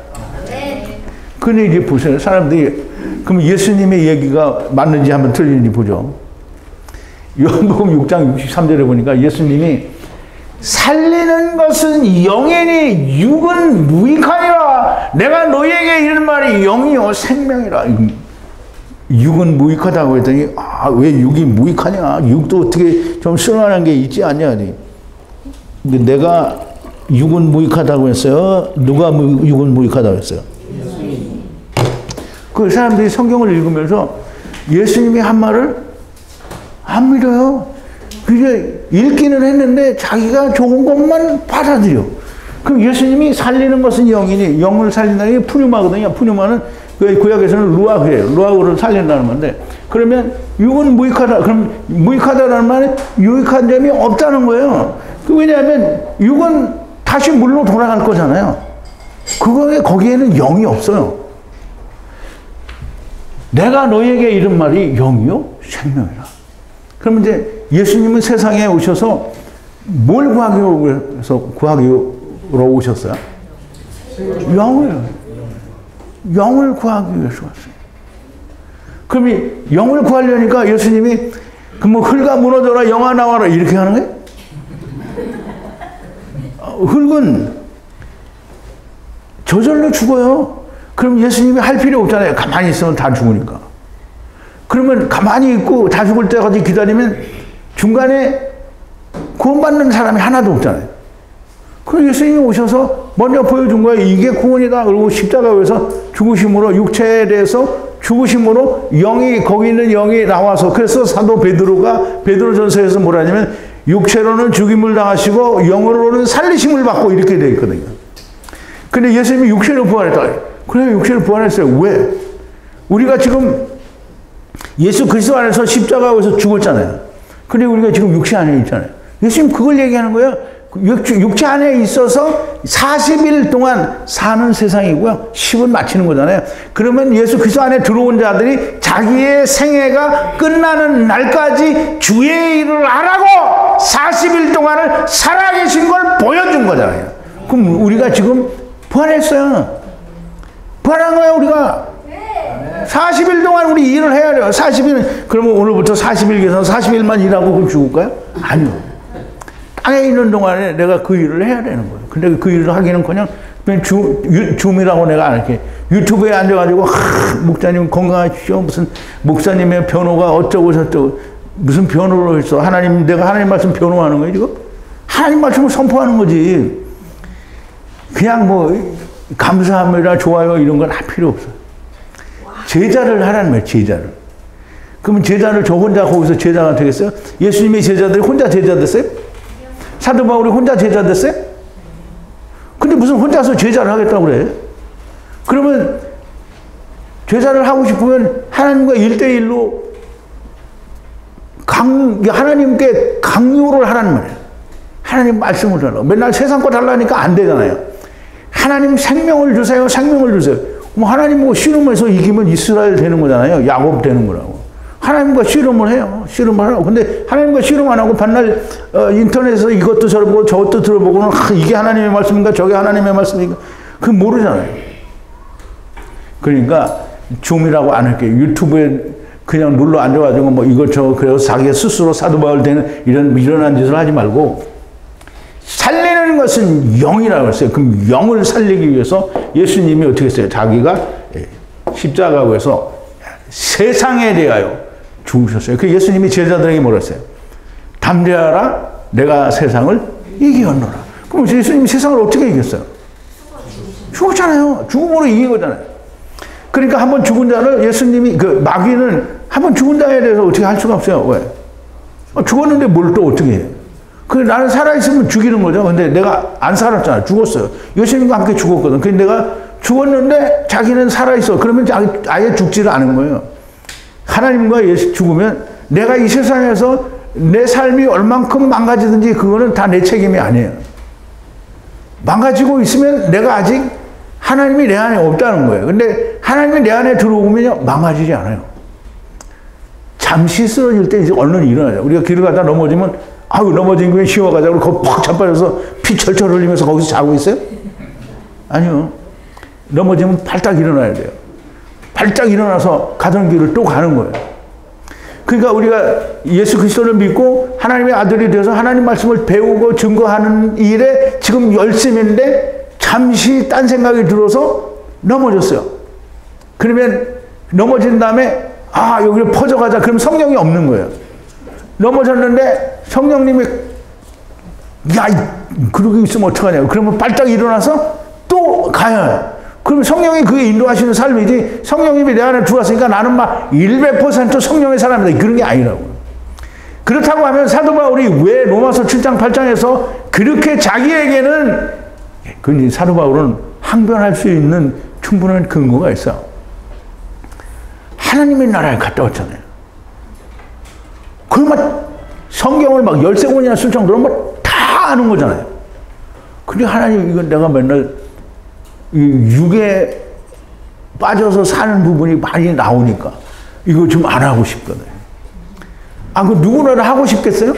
근데 이제 보세요. 사람들이 그럼 예수님의 얘기가 맞는지 한번 틀리는지 보죠. 요한복음 6장 63절에 보니까 예수님이 살리는 것은 영이니 육은 무익하니라. 내가 너희에게 이런 말이 영이요 생명이라. 육은 무익하다고 했더니 왜 육이 무익하냐. 육도 어떻게 좀 쓸만한 게 있지 않냐. 근데 내가 육은 무익하다고 했어요. 누가 육은 무익하다고 했어요? 그 사람들이 성경을 읽으면서 예수님이 한 말을 안 믿어요. 그게 읽기는 했는데 자기가 좋은 것만 받아들여. 그럼 예수님이 살리는 것은 영이니 영을 살린다는 게 푸뉴마거든요. 푸뉴마는 구약에서는 루아그예요. 루아그를 살린다는 건데 그러면 육은 무익하다. 그럼 무익하다라는 말은 유익한 점이 없다는 거예요. 왜냐하면 육은 다시 물로 돌아갈 거잖아요. 거기에는 영이 없어요. 내가 너에게 이른 말이 영이요 생명이라. 그러면 이제 예수님은 세상에 오셔서 뭘 구하기로 오셨어요? 영을 구하기 위해서 왔어요. 그럼 영을 구하려니까 예수님이 흙아 무너져라 영아 나와라 이렇게 하는 거예요? 흙은 저절로 죽어요. 그럼 예수님이 할 필요 없잖아요. 가만히 있으면 다 죽으니까. 그러면 가만히 있고 다 죽을 때까지 기다리면 중간에 구원받는 사람이 하나도 없잖아요. 그럼 예수님이 오셔서 먼저 보여준 거예요. 이게 구원이다. 그리고 십자가에서 죽으심으로 육체에 대해서 죽으심으로 영이, 거기 있는 영이 나와서, 그래서 사도 베드로가 베드로전서에서 뭐라냐면 육체로는 죽임을 당하시고 영으로는 살리심을 받고 이렇게 되어 있거든요. 근데 예수님이 육체로 부활했다. 그래, 육체로 부활했어요. 왜? 우리가 지금 예수 그리스도 안에서 십자가에서 죽었잖아요. 근데 우리가 지금 육체 안에 있잖아요. 예수님 그걸 얘기하는 거예요. 육체 안에 있어서 40일 동안 사는 세상이고요. 10은 마치는 거잖아요. 그러면 예수 그리스도 안에 들어온 자들이 자기의 생애가 끝나는 날까지 주의 일을 하라고 40일 동안을 살아계신 걸 보여준 거잖아요. 그럼 우리가 지금 부활했어요. 부활한 거예요, 우리가. 40일 동안 우리 일을 해야 돼요. 40일. 그러면 오늘부터 40일 계산 40일만 일하고 그럼 죽을까요? 아니요. 땅에 있는 동안에 내가 그 일을 해야 되는 거예요. 근데 그 일을 하기는커녕 그냥 줌이라고 내가 안 할게. 유튜브에 앉아가지고 목사님 건강하십시오. 무슨 목사님의 변호가 어쩌고 저쩌고 무슨 변호를 했어. 하나님, 내가 하나님 말씀 변호하는 거예요 지금? 하나님 말씀을 선포하는 거지. 그냥 뭐 감사합니다, 좋아요 이런 건 할 필요 없어요. 제자를 하라는 거예요. 제자를. 그러면 제자를 저 혼자 거기서 제자가 되겠어요? 예수님의 제자들이 혼자 제자 됐어요? 사도 바울이 혼자 제자 됐어요? 근데 무슨 혼자서 제자를 하겠다고 그래? 그러면 제자를 하고 싶으면 하나님과 1대1로 하나님께 강요를 하라는 말이에요. 하나님 말씀을 달라고. 맨날 세상 거 달라니까 안 되잖아요. 하나님 생명을 주세요. 생명을 주세요. 뭐 하나님 뭐 씨름해서 이기면 이스라엘 되는 거잖아요. 야곱 되는 거라고. 하나님과 씨름을 해요. 씨름을 하라고. 근데 하나님과 씨름 안 하고 반날 인터넷에서 이것도 저러보고 저것도 들어보고는 이게 하나님의 말씀인가 저게 하나님의 말씀인가 그건 모르잖아요. 그러니까 줌이라고 안 할게요. 유튜브에 그냥 눌러 앉아가지고 뭐 이것저것 그래서 자기 스스로 사도 바울 되는 이런 미련한 짓을 하지 말고 살리는 것은 영이라고 했어요. 그럼 영을 살리기 위해서 예수님이 어떻게 했어요? 자기가 십자가에서 세상에 대하여 죽으셨어요. 그 예수님이 제자들에게 뭐라 했어요? 담대하라, 내가 세상을 이기었노라. 그럼 예수님이 세상을 어떻게 이겼어요? 죽었잖아요. 죽음으로 이긴 거잖아요. 그러니까 한번 죽은 자를 예수님이, 그 마귀는 한번 죽은 자에 대해서 어떻게 할 수가 없어요. 왜? 죽었는데 뭘 또 어떻게 해요? 그 나는 살아있으면 죽이는 거죠. 근데 내가 안 살았잖아. 죽었어요. 예수님과 함께 죽었거든. 근데 내가 죽었는데 자기는 살아있어. 그러면 아예 죽지를 않은 거예요. 하나님과 예수 죽으면 내가 이 세상에서 내 삶이 얼만큼 망가지든지 그거는 다 내 책임이 아니에요. 망가지고 있으면 내가 아직 하나님이 내 안에 없다는 거예요. 근데 하나님이 내 안에 들어오면 망가지지 않아요. 잠시 쓰러질 때 이제 얼른 일어나요. 우리가 길을 가다 넘어지면 아유 넘어진 거에 쉬어가자고 거기 팍 자빠져서 피 철철 흘리면서 거기서 자고 있어요? 아니요. 넘어지면 발딱 일어나야 돼요. 발딱 일어나서 가던 길을 또 가는 거예요. 그러니까 우리가 예수 그리스도를 믿고 하나님의 아들이 되어서 하나님 말씀을 배우고 증거하는 일에 지금 열심인데 잠시 딴 생각이 들어서 넘어졌어요. 그러면 넘어진 다음에 아 여기를 퍼져가자. 그럼 성령이 없는 거예요. 넘어졌는데 성령님이 야 그러고 있으면 어떡하냐고. 그러면 발딱 일어나서 또 가야 해요. 그러면 성령이 그게 인도하시는 삶이지 성령님이 내 안에 들어왔으니까 나는 막 100% 성령의 사람이다. 그런 게 아니라고. 그렇다고 하면 사도 바울이 왜 로마서 7장 8장에서 그렇게 자기에게는 그 사도 바울은 항변할 수 있는 충분한 근거가 있어요. 하나님의 나라에 갔다 왔잖아요. 그러면 성경을 막 13권이나 쓸 정도로 막 다 아는 거잖아요. 근데 하나님 이건 내가 맨날 이 육에 빠져서 사는 부분이 많이 나오니까 이거 좀 안 하고 싶거든요. 아, 그 누구나 하고 싶겠어요?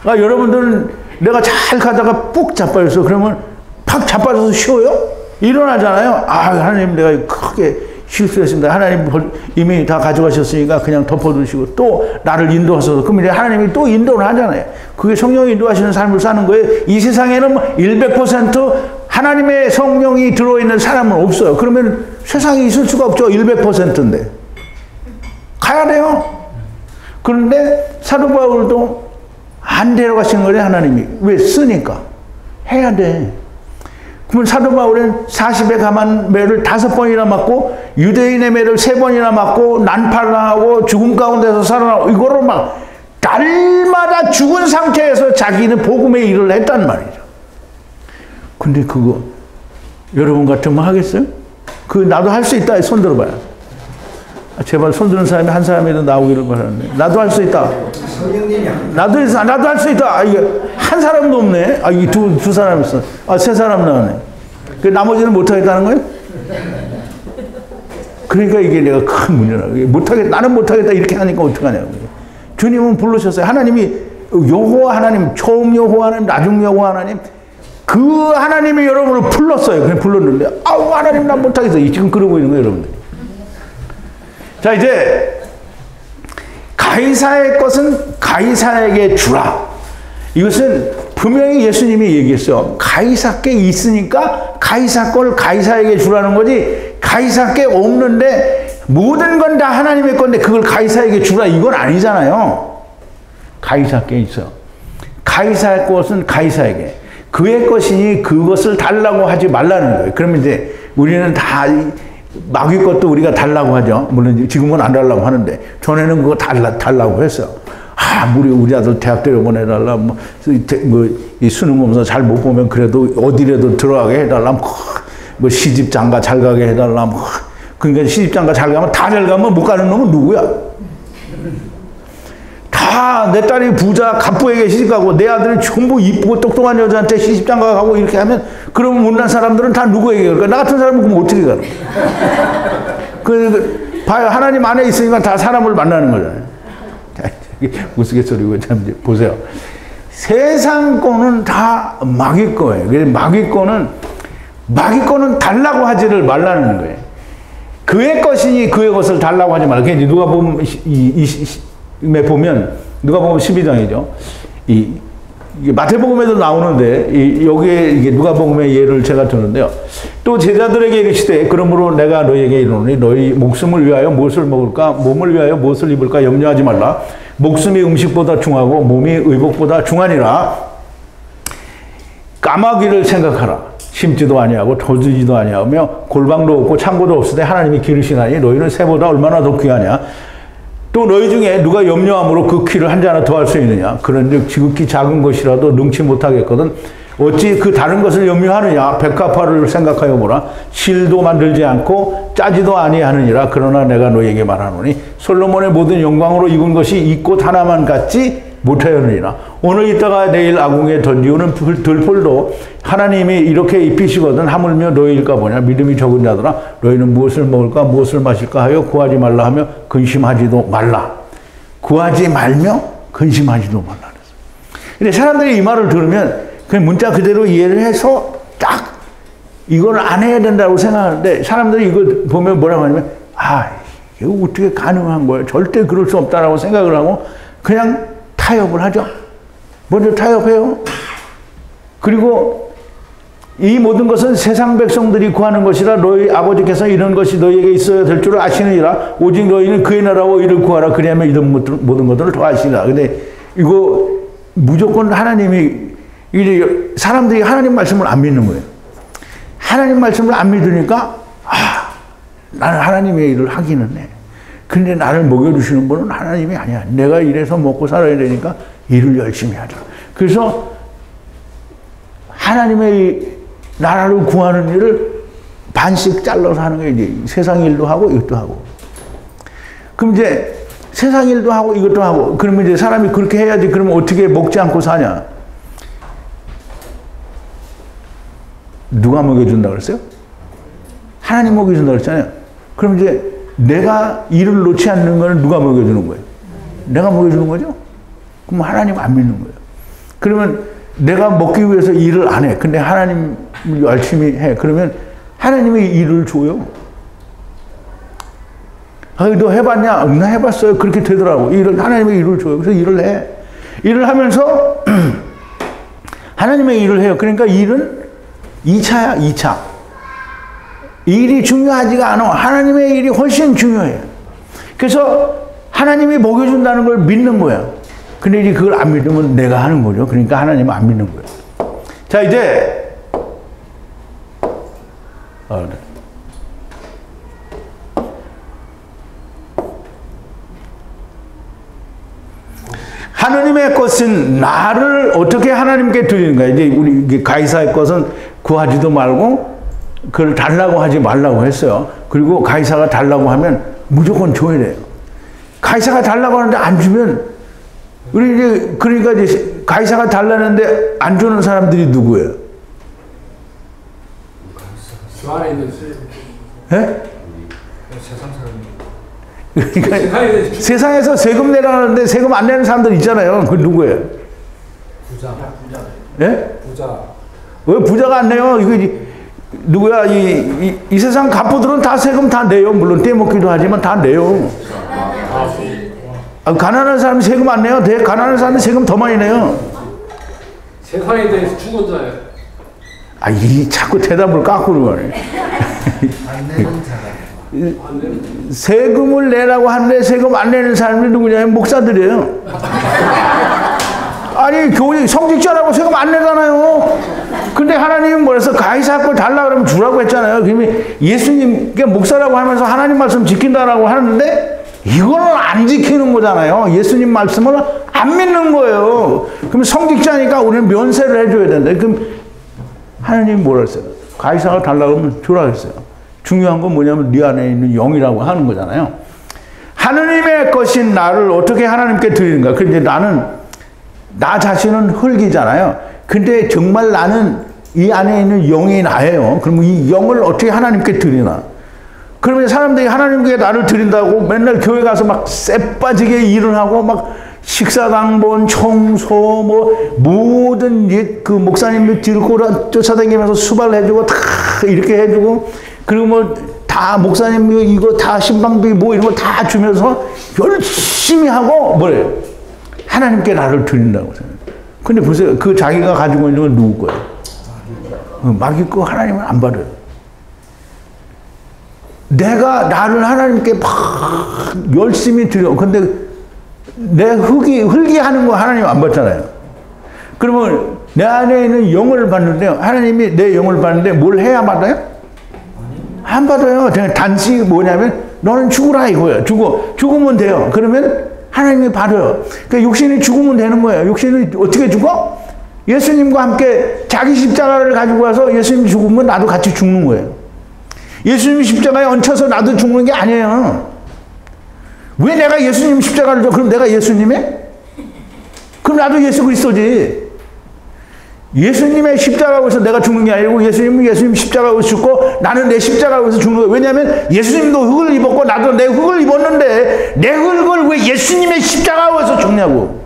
아, 여러분들은 내가 잘 가다가 푹 자빠졌어. 그러면 팍 자빠져서 쉬어요? 일어나잖아요. 아, 하나님 내가 크게 실수했습니다. 하나님 이미 다 가져가셨으니까 그냥 덮어두시고 또 나를 인도하셔서 그러면 하나님이 또 인도를 하잖아요. 그게 성령이 인도하시는 삶을 사는 거예요. 이 세상에는 100% 하나님의 성령이 들어있는 사람은 없어요. 그러면 세상에 있을 수가 없죠. 100%인데. 가야 돼요. 그런데 사도 바울도 안 데려가시는 거예요. 하나님이. 왜? 쓰니까. 해야 돼. 그러면 사도 바울은 40에 감한 매를 5번이나 맞고 유대인의 매를 3번이나 맞고 난파하고 죽음 가운데서 살아나고 이거를 막 날마다 죽은 상태에서 자기는 복음의 일을 했단 말이죠. 근데 그거 여러분 같으면 하겠어요? 나도 할 수 있다. 손 들어봐요. 제발 손 드는 사람이 한 사람이라도 나오기를 바라는데. 나도 할 수 있다. 나도 할 수 있다. 이게 한 사람도 없네. 이게 두 사람 있어. 3사람 나오네. 그 나머지는 못하겠다는 거예요? 그러니까 이게 내가 큰 문제라. 나는 못하겠다. 이렇게 하니까 어떡하냐고. 주님은 부르셨어요. 하나님이 여호와 하나님, 처음 여호와 하나님, 나중 여호와 하나님, 그 하나님이 여러분을 불렀어요. 그냥 불렀는데, 하나님 난 못하겠어요. 지금 그러고 있는 거예요, 여러분들. 자, 이제 가이사의 것은 가이사에게 주라. 이것은 분명히 예수님이 얘기했어요. 가이사께 있으니까 가이사 걸 가이사에게 주라는 거지, 가이사께 없는데 모든 건 다 하나님의 건데 그걸 가이사에게 주라 이건 아니잖아요. 가이사께 있어요. 가이사의 것은 가이사에게, 그의 것이니 그것을 달라고 하지 말라는 거예요. 그러면 이제 우리는 다 마귀 것도 우리가 달라고 하죠. 물론 지금은 안 달라고 하는데 전에는 그거 달라고 했어요. 우리 아들 대학 데려보내달라, 이 수능 검사 잘 못 보면 그래도 어디라도 들어가게 해달라, 시집 장가 잘 가게 해달라, 그러니까 시집 장가 잘 가면 다 잘 가면 못 가는 놈은 누구야? 다 내 딸이 부자 갑부에게 시집 가고 내 아들이 전부 이쁘고 똑똑한 여자한테 시집 장가 가고 이렇게 하면 그러면 못난 사람들은 다 누구에게 갈까? 나 같은 사람은 그럼 어떻게 가는 거야? 봐요. 하나님 안에 있으니까 다 사람을 만나는 거잖아요. 우스갯소리고 참 보세요. 세상 거는 다 마귀 거예요. 그래서 마귀 거는 달라고 하지를 말라는 거예요. 그의 것이니 그의 것을 달라고 하지 말라. 그게 누가 보면 누가 보면 12장이죠. 이게 마태복음에도 나오는데 여기에 이게 누가복음의 예를 제가 드는데요. 또 제자들에게 이르시되 그러므로 내가 너희에게 이르노니 너희 목숨을 위하여 무엇을 먹을까, 몸을 위하여 무엇을 입을까 염려하지 말라. 목숨이 음식보다 중하고 몸이 의복보다 중하니라. 까마귀를 생각하라. 심지도 아니하고 터지지도 아니하며 골방도 없고 창고도 없으되 하나님이 기르시나니 너희는 새보다 얼마나 더 귀하냐. 또 너희 중에 누가 염려함으로 그 키를 한 자나 더할 수 있느냐. 그런데 지극히 작은 것이라도 능치 못하겠거든 어찌 그 다른 것을 염려하느냐. 백합화를 생각하여 보라. 실도 만들지 않고 짜지도 아니하느니라. 그러나 내가 너희에게 말하노니 솔로몬의 모든 영광으로 입은 것이 이 꽃 하나만 같지 못하였느니라. 오늘 있다가 내일 아궁에 던지우는 들풀도 하나님이 이렇게 입히시거든 하물며 너희일까 보냐. 믿음이 적은 자들아 너희는 무엇을 먹을까 무엇을 마실까 하여 구하지 말라 하며 근심하지도 말라. 구하지 말며 근심하지도 말라. 근데 사람들이 이 말을 들으면 그냥 문자 그대로 이해를 해서 딱 이걸 안 해야 된다고 생각하는데 사람들이 이걸 보면 뭐라고 하냐면 이거 어떻게 가능한 거예요. 절대 그럴 수 없다라고 생각을 하고 그냥 타협을 하죠. 먼저 타협해요. 그리고 이 모든 것은 세상 백성들이 구하는 것이라 너희 아버지께서 이런 것이 너희에게 있어야 될 줄 아시느니라. 오직 너희는 그의 나라와 이를 구하라. 그리하면 이런 모든 것들을 더 하시리라. 근데 이거 무조건 하나님이 사람들이 하나님 말씀을 안 믿는 거예요. 하나님 말씀을 안 믿으니까 나는 하나님의 일을 하기는 해. 근데 나를 먹여주시는 분은 하나님이 아니야. 내가 이래서 먹고 살아야 되니까 일을 열심히 하자. 그래서 하나님의 나라를 구하는 일을 반씩 잘라서 하는 거예요. 이제 세상 일도 하고 이것도 하고. 그럼 이제 세상 일도 하고 이것도 하고. 그러면 이제 사람이 그렇게 해야지. 그러면 어떻게 먹지 않고 사냐? 누가 먹여준다고 그랬어요? 하나님 먹여준다고 그랬잖아요. 그럼 이제 내가 일을 놓지 않는 거는 누가 먹여주는 거예요? 내가 먹여주는 거죠? 그럼 하나님 안 믿는 거예요. 그러면 내가 먹기 위해서 일을 안 해. 근데 하나님 열심히 해. 그러면 하나님이 일을 줘요. 너 해봤냐? 나 해봤어요. 그렇게 되더라고. 하나님이 일을 줘요. 그래서 일을 해. 일을 하면서 하나님의 일을 해요. 그러니까 일은 2차야, 2차. 일이 중요하지가 않아. 하나님의 일이 훨씬 중요해요. 그래서 하나님이 먹여준다는 걸 믿는 거야. 근데 이제 그걸 안 믿으면 내가 하는 거죠. 그러니까 하나님은 안 믿는 거예요. 자, 이제 네. 하느님의 것은 나를 어떻게 하나님께 드리는가. 이제 우리 가이사의 것은 구하지도 말고 그걸 달라고 하지 말라고 했어요. 그리고 가이사가 달라고 하면 무조건 줘야 돼요. 가이사가 달라고 하는데 안 주면 우리 이제 그러니까 이제 가이사가 달라는데 안 주는 사람들이 누구예요? 그 안에 있는 예? 세상 사람. 그러니까 세상에서 세금 내라는데 세금 안 내는 사람들 있잖아요. 그 누구예요? 부자. 예? 부자. 왜 부자가 안 내요? 이거 누구야? 이 세상 갑부들은 다 세금 다 내요. 물론 떼먹기도 하지만 다 내요. 가난한 사람이 세금 안 내요. 가난한 사람이 세금 더 많이 내요. 세상에 대해서 죽은 자예요. 이 자꾸 대답을 까꾸는 거네. 안 내는 사람. 세금을 내라고 하는데 세금 안 내는 사람이 누구냐면 목사들이에요. 아니 교회 성직자라고 세금 안 내잖아요. 근데 하나님이 뭐래서 가이사 걸 달라 그러면 주라고 했잖아요. 그러면 예수님께 목사라고 하면서 하나님 말씀 지킨다라고 하는데 이거는 안 지키는 거잖아요. 예수님 말씀을 안 믿는 거예요. 그럼 성직자니까 우리는 면세를 해줘야 된다. 그럼 하나님이 뭐라 했어요? 가이사가 달라 그러면 주라 했어요. 중요한 건 뭐냐면 네 안에 있는 영이라고 하는 거잖아요. 하느님의 것인 나를 어떻게 하나님께 드리는가? 그런데 나는 나 자신은 흙이잖아요. 근데 정말 나는 이 안에 있는 영이 나예요. 그럼 이 영을 어떻게 하나님께 드리나? 그러면 사람들이 하나님께 나를 드린다고 맨날 교회 가서 막 쎄빠지게 일을 하고 막 식사당번, 청소, 뭐 모든 그 목사님들 뒤로 쫓아다니면서 수발을 해주고 다 이렇게 해주고 그리고 뭐 다 목사님 이거 다 신방비 뭐 이런 거 다 주면서 열심히 하고 뭐래요? 하나님께 나를 드린다고 생각해요. 근데 보세요. 그 자기가 가지고 있는 건 누구 거예요? 마귀 거 하나님은 안 받아요. 내가 나를 하나님께 막 열심히 드려. 근데 내 흙이 하는 거 하나님 안 받잖아요. 그러면 내 안에 있는 영을 받는데 하나님이 내 영을 받는데 뭘 해야 받아요? 안 받아요. 단지 뭐냐면 너는 죽으라 이거예요. 죽으면 돼요. 그러면 하나님이 받아요. 그러니까 육신이 죽으면 되는 거예요. 육신이 어떻게 죽어? 예수님과 함께 자기 십자가를 가지고 와서 예수님 죽으면 나도 같이 죽는 거예요. 예수님 십자가에 얹혀서 나도 죽는 게 아니에요. 왜 내가 예수님 십자가를 줘? 그럼 내가 예수님의? 그럼 나도 예수 그리스도지. 예수님의 십자가에서 내가 죽는 게 아니고 예수님 십자가에서 죽고 나는 내 십자가에서 죽는 거예요. 왜냐하면 예수님도 흙을 입었고 나도 내 흙을 입었는데 내 흙을 왜 예수님의 십자가에서 죽냐고.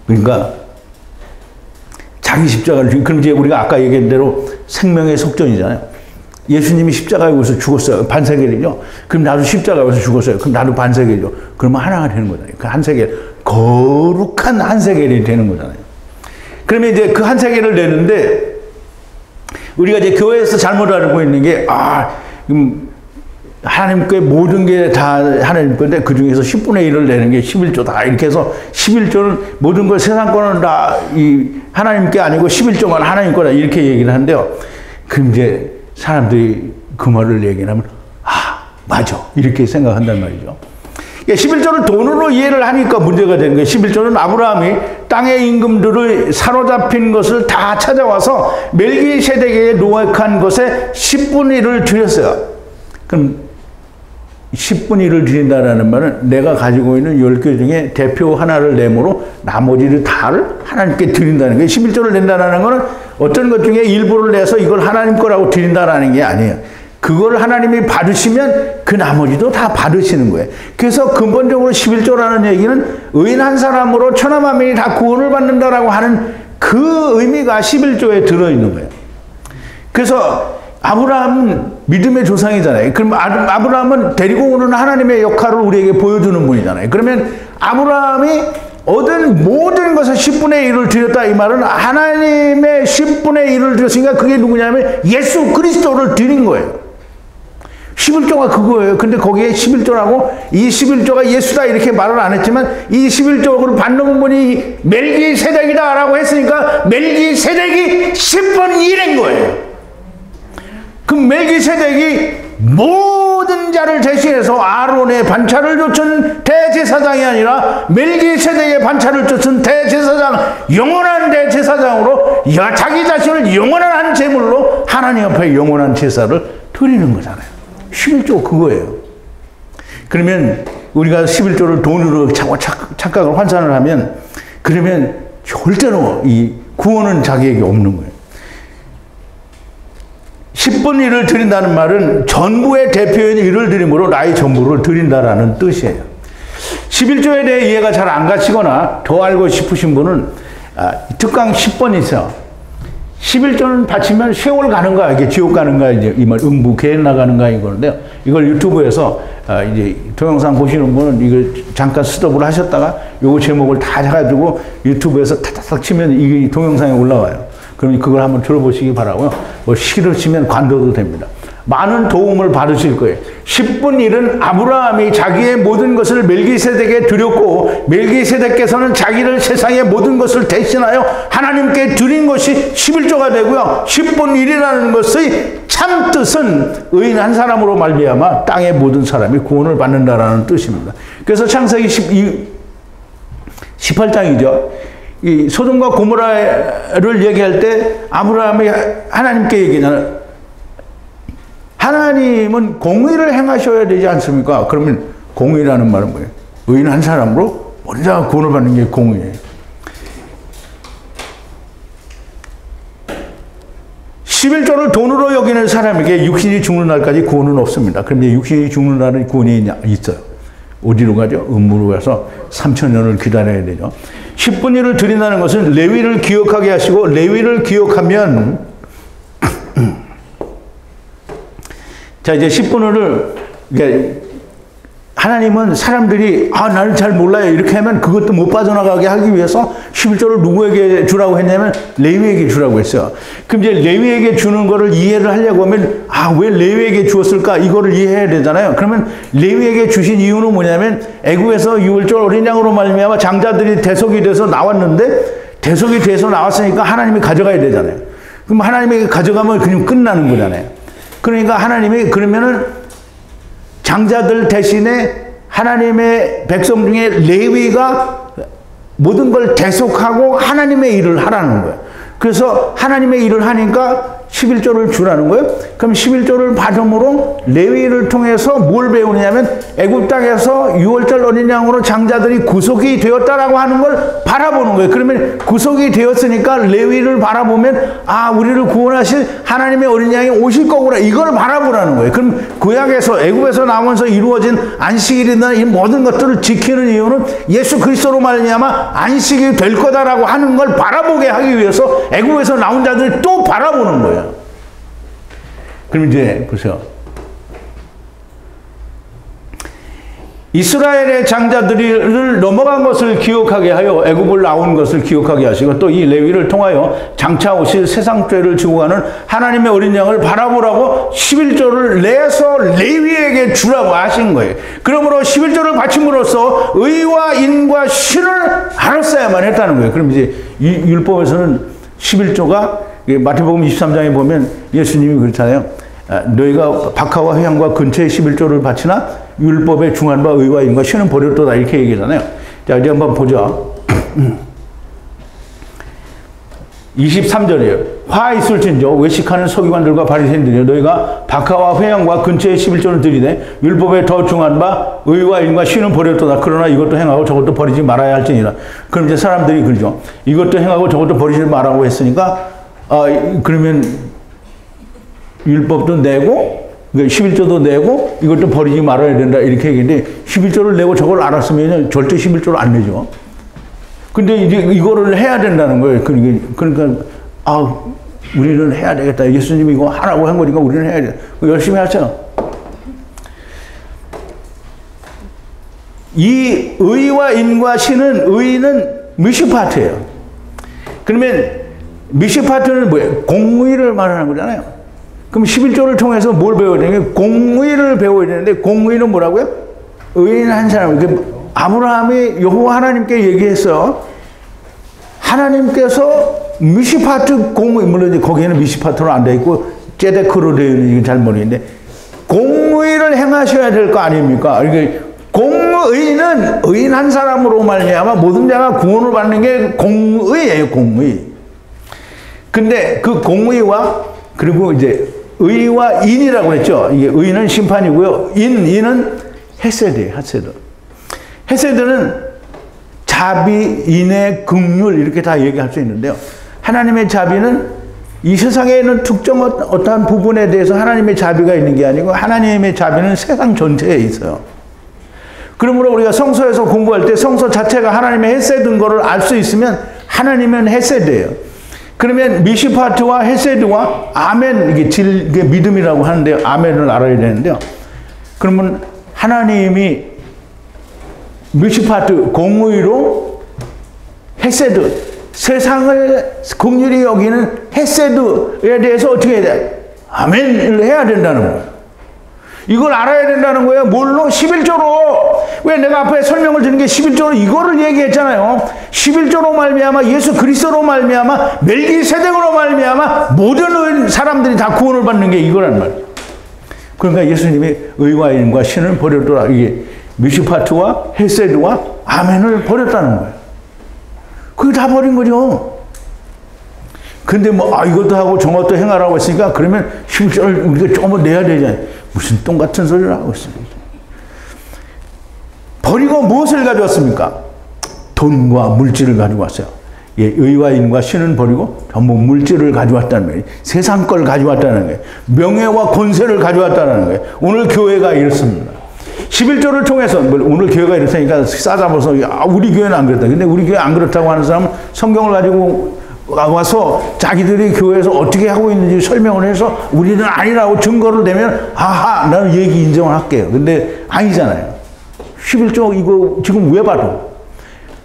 그러니까 자기 십자가를 그럼 이제 우리가 아까 얘기한 대로 생명의 속전이잖아요. 예수님이 십자가에서 죽었어요. 반세겔이죠. 그럼 나도 십자가에서 죽었어요. 그럼 나도 반세겔이죠. 그러면 하나가 되는 거잖아요. 그 한 세겔, 거룩한 한 세겔이 되는 거잖아요. 그러면 이제 그 한 세겔을 내는데 우리가 이제 교회에서 잘못 알고 있는 게 하나님께 모든 게 다 하나님 건데 그 중에서 10분의 1을 내는 게 11조다. 이렇게 해서 11조는 모든 걸 세상 거는 다 하나님께 아니고 11조만 하나님 거다. 이렇게 얘기를 하는데요. 그럼 이제 사람들이 그 말을 얘기하면 맞아. 이렇게 생각한단 말이죠. 11조를 돈으로 이해를 하니까 문제가 되는 거예요. 11조는 아브라함이 땅의 임금들을 사로잡힌 것을 다 찾아와서 멜기세덱에게 노획한 것에 10분의 1을 드렸어요. 그럼 10분의 1을 드린다는 말은 내가 가지고 있는 10개 중에 대표 하나를 내므로 나머지를 다를 하나님께 드린다는 거예요. 11조를 낸다는 것은 어떤 것 중에 일부를 내서 이걸 하나님 거라고 드린다는 게 아니에요. 그걸 하나님이 받으시면 그 나머지도 다 받으시는 거예요. 그래서 근본적으로 11조라는 얘기는 의인 한 사람으로 천하 만민이 다 구원을 받는다라고 하는 그 의미가 11조에 들어있는 거예요. 그래서 아브라함은 믿음의 조상이잖아요. 그럼 아브라함은 데리고 오는 하나님의 역할을 우리에게 보여주는 분이잖아요. 그러면 아브라함이 얻은 모든 것을 10분의 1을 드렸다 이 말은 하나님의 10분의 1을 드렸으니까 그게 누구냐면 예수 그리스도를 드린 거예요. 11조가 그거예요. 근데 거기에 11조라고 이 11조가 예수다 이렇게 말을 안 했지만 이 11조를 받는 분이 멜기세덱이다라고 했으니까 멜기세덱이 10분 1인 거예요. 그 멜기세덱이 모든 자를 대신해서 아론의 반차를 쫓은 대제사장이 아니라 멜기세덱의 반차를 쫓은 대제사장, 영원한 대제사장으로 자기 자신을 영원한 한 제물로 하나님 앞에 영원한 제사를 드리는 거잖아요. 11조 그거예요. 그러면 우리가 11조를 돈으로 착각을 환산을 하면 그러면 절대로 이 구원은 자기에게 없는 거예요. 10분 1을 드린다는 말은 전부의 대표인 1을 드림으로 나의 전부를 드린다라는 뜻이에요. 11조에 대해 이해가 잘 안 가시거나 더 알고 싶으신 분은 특강 10번 있어요. 11조는 바치면 세월 가는가, 이게 지옥 가는가, 이제 이 말 음부 개인 나가는가 이거인데요. 이걸 유튜브에서 이제 동영상 보시는 분은 이걸 잠깐 스톱을 하셨다가 요거 제목을 다 해가지고 유튜브에서 타닥 치면 이게 동영상에 올라와요. 그럼 그걸 한번 들어보시기 바라고요. 뭐 싫으시면 관둬도 됩니다. 많은 도움을 받으실 거예요. 10분 1은 아브라함이 자기의 모든 것을 멜기세덱에 드렸고 멜기세덱께서는 자기를 세상의 모든 것을 대신하여 하나님께 드린 것이 11조가 되고요. 10분 1이라는 것의 참 뜻은 의인 한 사람으로 말미암아 땅의 모든 사람이 구원을 받는다라는 뜻입니다. 그래서 창세기 18장이죠. 이 소돔과 고모라를 얘기할 때 아브라함이 하나님께 얘기하잖아요. 하나님은 공의를 행하셔야 되지 않습니까? 그러면 공의라는 말은 뭐예요? 의인 한 사람으로 먼저 구원을 받는 게 공의예요. 11조를 돈으로 여기는 사람에게 육신이 죽는 날까지 구원은 없습니다. 그런데 육신이 죽는 날은 구원이 있어요. 어디로 가죠? 음부로 가서 3000년을 기다려야 되죠. 10분 1을 드린다는 것은 레위를 기억하게 하시고 레위를 기억하면 자 이제 10분 1을 하나님은 사람들이 나는 잘 몰라요 이렇게 하면 그것도 못 빠져나가게 하기 위해서 11조를 누구에게 주라고 했냐면 레위에게 주라고 했어요. 그럼 이제 레위에게 주는 거를 이해를 하려고 하면 왜 레위에게 주었을까 이거를 이해해야 되잖아요. 그러면 레위에게 주신 이유는 뭐냐면 애굽에서 유월절 어린 양으로 말미암아 장자들이 대속이 돼서 나왔는데 대속이 돼서 나왔으니까 하나님이 가져가야 되잖아요. 그럼 하나님에게 가져가면 그냥 끝나는 거잖아요. 그러니까 하나님이 그러면은 장자들 대신에 하나님의 백성 중에 레위가 모든 걸 대속하고 하나님의 일을 하라는 거예요. 그래서 하나님의 일을 하니까 11조를 주라는 거예요. 그럼 11조를 받음으로 레위를 통해서 뭘 배우느냐면 애굽 땅에서 유월절 어린 양으로 장자들이 구속이 되었다라고 하는 걸 바라보는 거예요. 그러면 구속이 되었으니까 레위를 바라보면 우리를 구원하실 하나님의 어린 양이 오실 거구나 이걸 바라보라는 거예요. 그럼 구약에서 애굽에서 나오면서 이루어진 안식일이나 이 모든 것들을 지키는 이유는 예수 그리스도로 말미암아 안식이 될 거다라고 하는 걸 바라보게 하기 위해서 애굽에서 나온 자들이 또 바라보는 거예요. 그럼 이제 보세요. 이스라엘의 장자들을 넘어간 것을 기억하게 하여 애굽을 나온 것을 기억하게 하시고 또 이 레위를 통하여 장차 오실 세상 죄를 지고 가는 하나님의 어린 양을 바라보라고 11조를 내서 레위에게 주라고 하신 거예요. 그러므로 11조를 바침으로써 의와 인과 신을 알았어야만 했다는 거예요. 그럼 이제 율법에서는 11조가 마태복음 23장에 보면 예수님이 그렇잖아요. 너희가 박하와 회향과 근처에 11조를 바치나 율법의 중한 바 의와 인과 신은 버렸도다 이렇게 얘기하잖아요. 자 이제 한번 보죠. 23절이에요. 화 있을진저 외식하는 서기관들과 바리새인들이여 너희가 박하와 회향과 근처에 11조를 드리되 율법에 더 중한 바 의와 인과 신은 버렸도다. 그러나 이것도 행하고 저것도 버리지 말아야 할지니라. 그럼 이제 사람들이 그러죠. 이것도 행하고 저것도 버리지 말라고 했으니까 그러면 율법도 내고 11조도 내고 이것도 버리지 말아야 된다 이렇게 얘기했는데 11조를 내고 저걸 알았으면 절대 11조를 안 내죠. 근데 이제 이거를 해야 된다는 거예요. 그러니까 우리는 해야 되겠다. 예수님이 이거 하라고 한 거니까 우리는 해야 돼. 열심히 하죠. 이 의와 인과 신은 의는 미슈파트예요. 그러면 미슈파트는 뭐예요? 공의를 말하는 거잖아요. 그럼 11조를 통해서 뭘 배워야 되냐면 공의를 배워야 되는데 공의는 뭐라고요? 의인 한 사람. 아브라함이 여호와 하나님께 얘기했어. 하나님께서 미시파트 공의, 물론 거기에는 미시파트로 안 돼 있고 제데크로 되어 있는 잘 모르겠는데 공의를 행하셔야 될 거 아닙니까? 그러니까 공의는 의인 한 사람으로 말미암아 모든 자가 구원을 받는 게 공의예요, 공의. 근데 그 공의와 그리고 이제 의와 인이라고 했죠. 이게 의는 심판이고요. 인은 헤세드예요, 헤세드. 헤세드는 자비, 인애, 긍휼 이렇게 다 얘기할 수 있는데요. 하나님의 자비는 이 세상에 있는 특정 어떠한 부분에 대해서 하나님의 자비가 있는 게 아니고 하나님의 자비는 세상 전체에 있어요. 그러므로 우리가 성서에서 공부할 때 성서 자체가 하나님의 헤세드인 거를 알 수 있으면 하나님은 헤세드예요. 그러면 미시파트와 헤세드와 아멘, 이게 믿음이라고 하는데요. 아멘을 알아야 되는데요. 그러면 하나님이 미시파트, 공의로 헤세드, 세상을 긍휼히 여기는 헤세드에 대해서 어떻게 해야 돼? 아멘을 해야 된다는 거예요. 이걸 알아야 된다는 거예요. 뭘로? 11조로. 왜 내가 앞에 설명을 드린 게 11조로 이거를 얘기했잖아요. 11조로 말미암아 예수 그리스도로 말미암아 멜기세덱으로 말미암아 모든 사람들이 다 구원을 받는 게 이거란 말이에요. 그러니까 예수님이 의와 인과 신을 버렸더라. 이게 미시파트와 헤세드와 아멘을 버렸다는 거예요. 그게 다 버린 거죠. 근데 뭐 이것도 하고 저것도 행하라고 했으니까 그러면 11조를 우리가 조금 내야 되잖아요. 무슨 똥 같은 소리를 하고 있습니다. 버리고 무엇을 가져왔습니까? 돈과 물질을 가지고 왔어요. 예, 의와 인과 신은 버리고 전부 물질을 가져왔다는 거예요. 세상 걸 가져왔다는 거예요. 명예와 권세를 가져왔다는 거예요. 오늘 교회가 이렇습니다. 11조를 통해서 오늘 교회가 이렇다니까 싸잡아서 우리 교회는 안 그렇다. 근데 우리 교회 안 그렇다고 하는 사람은 성경을 가지고 와서 자기들이 교회에서 어떻게 하고 있는지 설명을 해서 우리는 아니라고 증거를 대면 아하 나는 얘기 인정을 할게요. 근데 아니잖아요. 11조 이거 지금 왜 봐도